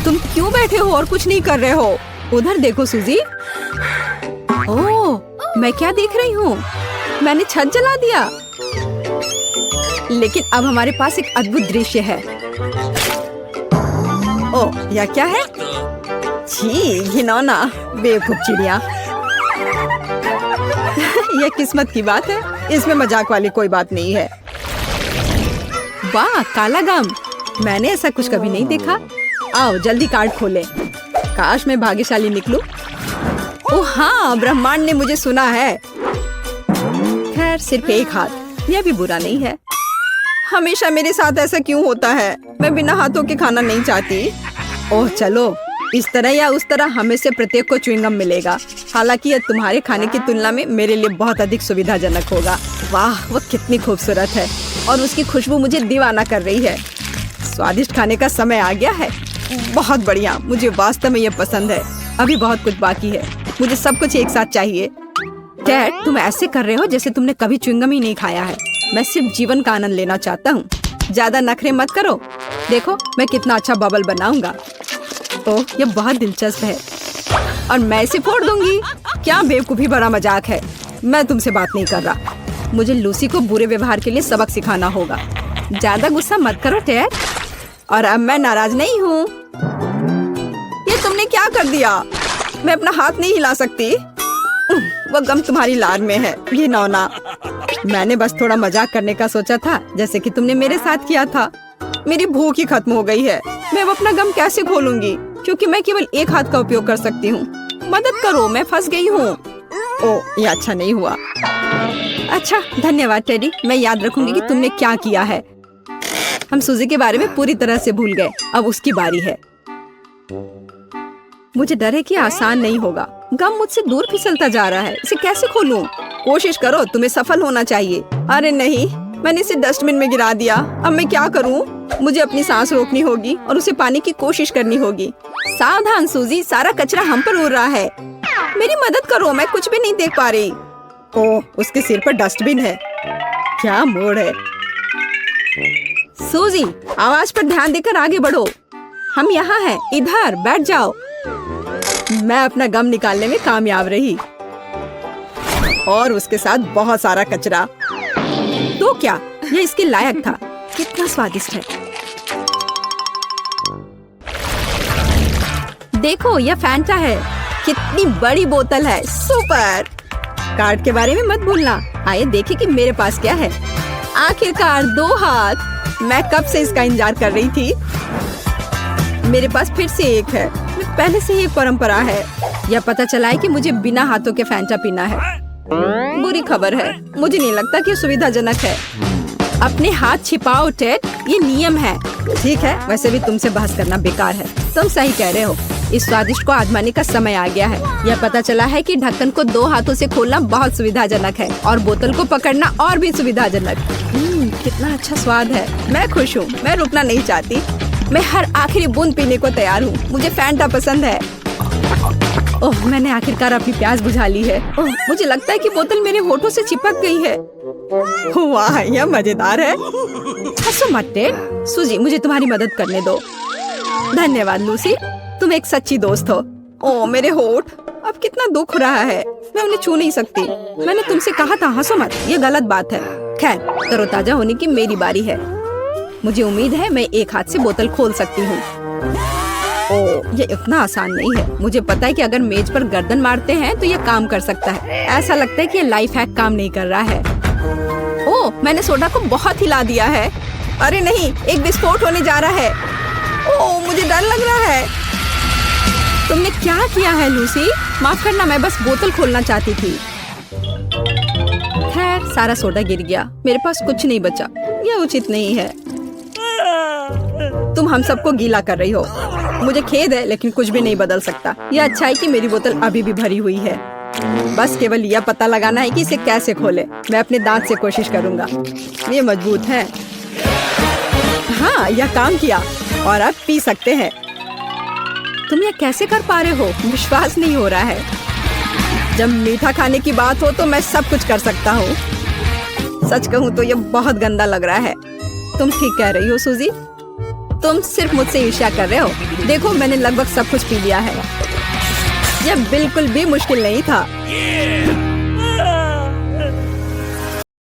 तुम क्यों बैठे हो और कुछ नहीं कर रहे हो? उधर देखो सूजी। ओह, मैं क्या देख रही हूँ? मैंने छत जला दिया। लेकिन अब हमारे पास एक अद्भुत दृश्य है। ओह, यह क्या है? छी, घिनौना, बेवकूफ चिड़िया। यह किस्मत की बात है, इसमें मजाक वाली कोई बात नहीं है। वाह, काला गम, मैंने ऐसा कुछ कभी नहीं देखा। आओ जल्दी कार्ड खोले। काश मैं भाग्यशाली निकलूं। ओह हाँ, ब्रह्मांड ने मुझे सुना है। खैर सिर्फ एक हाथ, यह भी बुरा नहीं है। हमेशा मेरे साथ ऐसा क्यों होता है? मैं बिना हाथों के खाना नहीं चाहती। ओह चलो, इस तरह या उस तरह हमें से प्रत्येक को च्युइंगम मिलेगा। हालांकि यह तुम्हारे खाने की तुलना में मेरे लिए बहुत अधिक सुविधाजनक होगा। वाह, वो कितनी खूबसूरत है और उसकी खुशबू मुझे दीवाना कर रही है। स्वादिष्ट खाने का समय आ गया है। बहुत बढ़िया, मुझे वास्तव में यह पसंद है। अभी बहुत कुछ बाकी है, मुझे सब कुछ एक साथ चाहिए। कैट, तुम ऐसे कर रहे हो जैसे तुमने कभी च्युइंगम ही नहीं खाया है। मैं सिर्फ जीवन का आनंद लेना चाहता हूँ। ज्यादा नखरे मत करो। देखो मैं कितना अच्छा बबल बनाऊंगा। ओह, यह बहुत दिलचस्प है और मैं इसे फोड़ दूंगी। क्या बेवकूफी भरा मजाक है। मैं तुमसे बात नहीं कर रहा। मुझे लूसी को बुरे व्यवहार के लिए सबक सिखाना होगा। ज्यादा गुस्सा मत करो टेड। और अब मैं नाराज नहीं हूँ। ये तुमने क्या कर दिया? मैं अपना हाथ नहीं हिला सकती। वो गम तुम्हारी लार में है, ये नौना। मैंने बस थोड़ा मजाक करने का सोचा था, जैसे कि तुमने मेरे साथ किया था। मेरी भूख ही खत्म हो गई है। मैं अब अपना गम कैसे खोलूंगी, क्योंकि मैं केवल एक हाथ का उपयोग कर सकती हूँ। मदद करो, मैं फंस गई हूँ। ओह, ये अच्छा नहीं हुआ। अच्छा, धन्यवाद टेडी। मैं याद रखूंगी कि तुमने क्या किया है। हम सूजी के बारे में पूरी तरह से भूल गए। अब उसकी बारी है। मुझे डर है कि आसान नहीं होगा। गम मुझसे दूर फिसलता जा रहा है। इसे कैसे खोलूं? कोशिश करो, तुम्हें सफल होना चाहिए। अरे नहीं, मैंने इसे डस्टबिन में गिरा दिया। अब मैं क्या करूं? मुझे अपनी सांस रोकनी होगी और उसे पाने की कोशिश करनी होगी। सावधान सूजी, सारा कचरा हम पर उड़ रहा है। मेरी मदद करो, मैं कुछ भी नहीं देख पा रही। ओह, उसके सिर पर डस्टबिन है। क्या मोड़ है। सूजी, आवाज पर ध्यान देकर आगे बढ़ो। हम यहाँ हैं, इधर बैठ जाओ। मैं अपना गम निकालने में कामयाब रही और उसके साथ बहुत सारा कचरा। तो क्या ये इसके लायक था? कितना स्वादिष्ट है। देखो, यह फैंटा है। कितनी बड़ी बोतल है। सुपर। कार्ड के बारे में मत भूलना। आइए देखें कि मेरे पास क्या है। आखिरकार 2 हाथ। मैं कब से इसका इंतजार कर रही थी। मेरे पास फिर से एक है। पहले से ही एक परंपरा है। यह पता चला है कि मुझे बिना हाथों के फैंटा पीना है। बुरी खबर है, मुझे नहीं लगता कि सुविधाजनक है। अपने हाथ छिपाओ टेड, ये नियम है। ठीक है, वैसे भी तुमसे बहस करना बेकार है। तुम सही कह रहे हो। इस स्वादिष्ट को आजमाने का समय आ गया है। यह पता चला है कि ढक्कन को 2 हाथों से खोलना बहुत सुविधाजनक है और बोतल को पकड़ना और भी सुविधाजनक। कितना अच्छा स्वाद है। मैं खुश हूँ। मैं रुकना नहीं चाहती। मैं हर आखिरी बूंद पीने को तैयार हूँ। मुझे फैंटा पसंद है। ओह, मैंने आखिरकार अपनी प्यास बुझा ली है। ओह, मुझे लगता है कि बोतल मेरे होठों से चिपक गई है। वाह, यह मजेदार है। हंसो मत टेड। सूजी, मुझे तुम्हारी मदद करने दो। धन्यवाद लूसी, तुम एक सच्ची दोस्त हो। ओह, मेरे होठ। अब कितना दुख हो रहा है। मैं उन्हें छू नहीं सकती। मैंने तुमसे कहा था हंसो मत। ये गलत बात है। खैर, तरोताजा होने की मेरी बारी है। मुझे उम्मीद है मैं एक हाथ से बोतल खोल सकती हूँ। ओह, ये इतना आसान नहीं है। मुझे पता है कि अगर मेज पर गर्दन मारते हैं तो ये काम कर सकता है। ऐसा लगता है कि ये लाइफ हैक काम नहीं कर रहा है। ओह, मैंने सोडा को बहुत हिला दिया है। अरे नहीं, एक विस्फोट होने जा रहा है। ओह, मुझे डर लग रहा है। तुमने क्या किया है लूसी? माफ करना, मैं बस बोतल खोलना चाहती थी। खैर, सारा सोडा गिर गया। मेरे पास कुछ नहीं बचा। यह उचित नहीं है। तुम हम सबको गीला कर रही हो। मुझे खेद है, लेकिन कुछ भी नहीं बदल सकता। यह अच्छा है कि मेरी बोतल अभी भी भरी हुई है। बस केवल यह पता लगाना है कि इसे कैसे खोले। मैं अपने दांत से कोशिश करूंगा। ये मजबूत है। हाँ, यह काम किया और अब पी सकते हैं। तुम यह कैसे कर पा रहे हो? विश्वास नहीं हो रहा है। जब मीठा खाने की बात हो तो मैं सब कुछ कर सकता हूँ। सच कहूँ तो यह बहुत गंदा लग रहा है। तुम ठीक कह रही हो सूजी। तुम सिर्फ मुझसे ईर्ष्या कर रहे हो। देखो, मैंने लगभग सब कुछ पी लिया है। यह बिल्कुल भी मुश्किल नहीं था।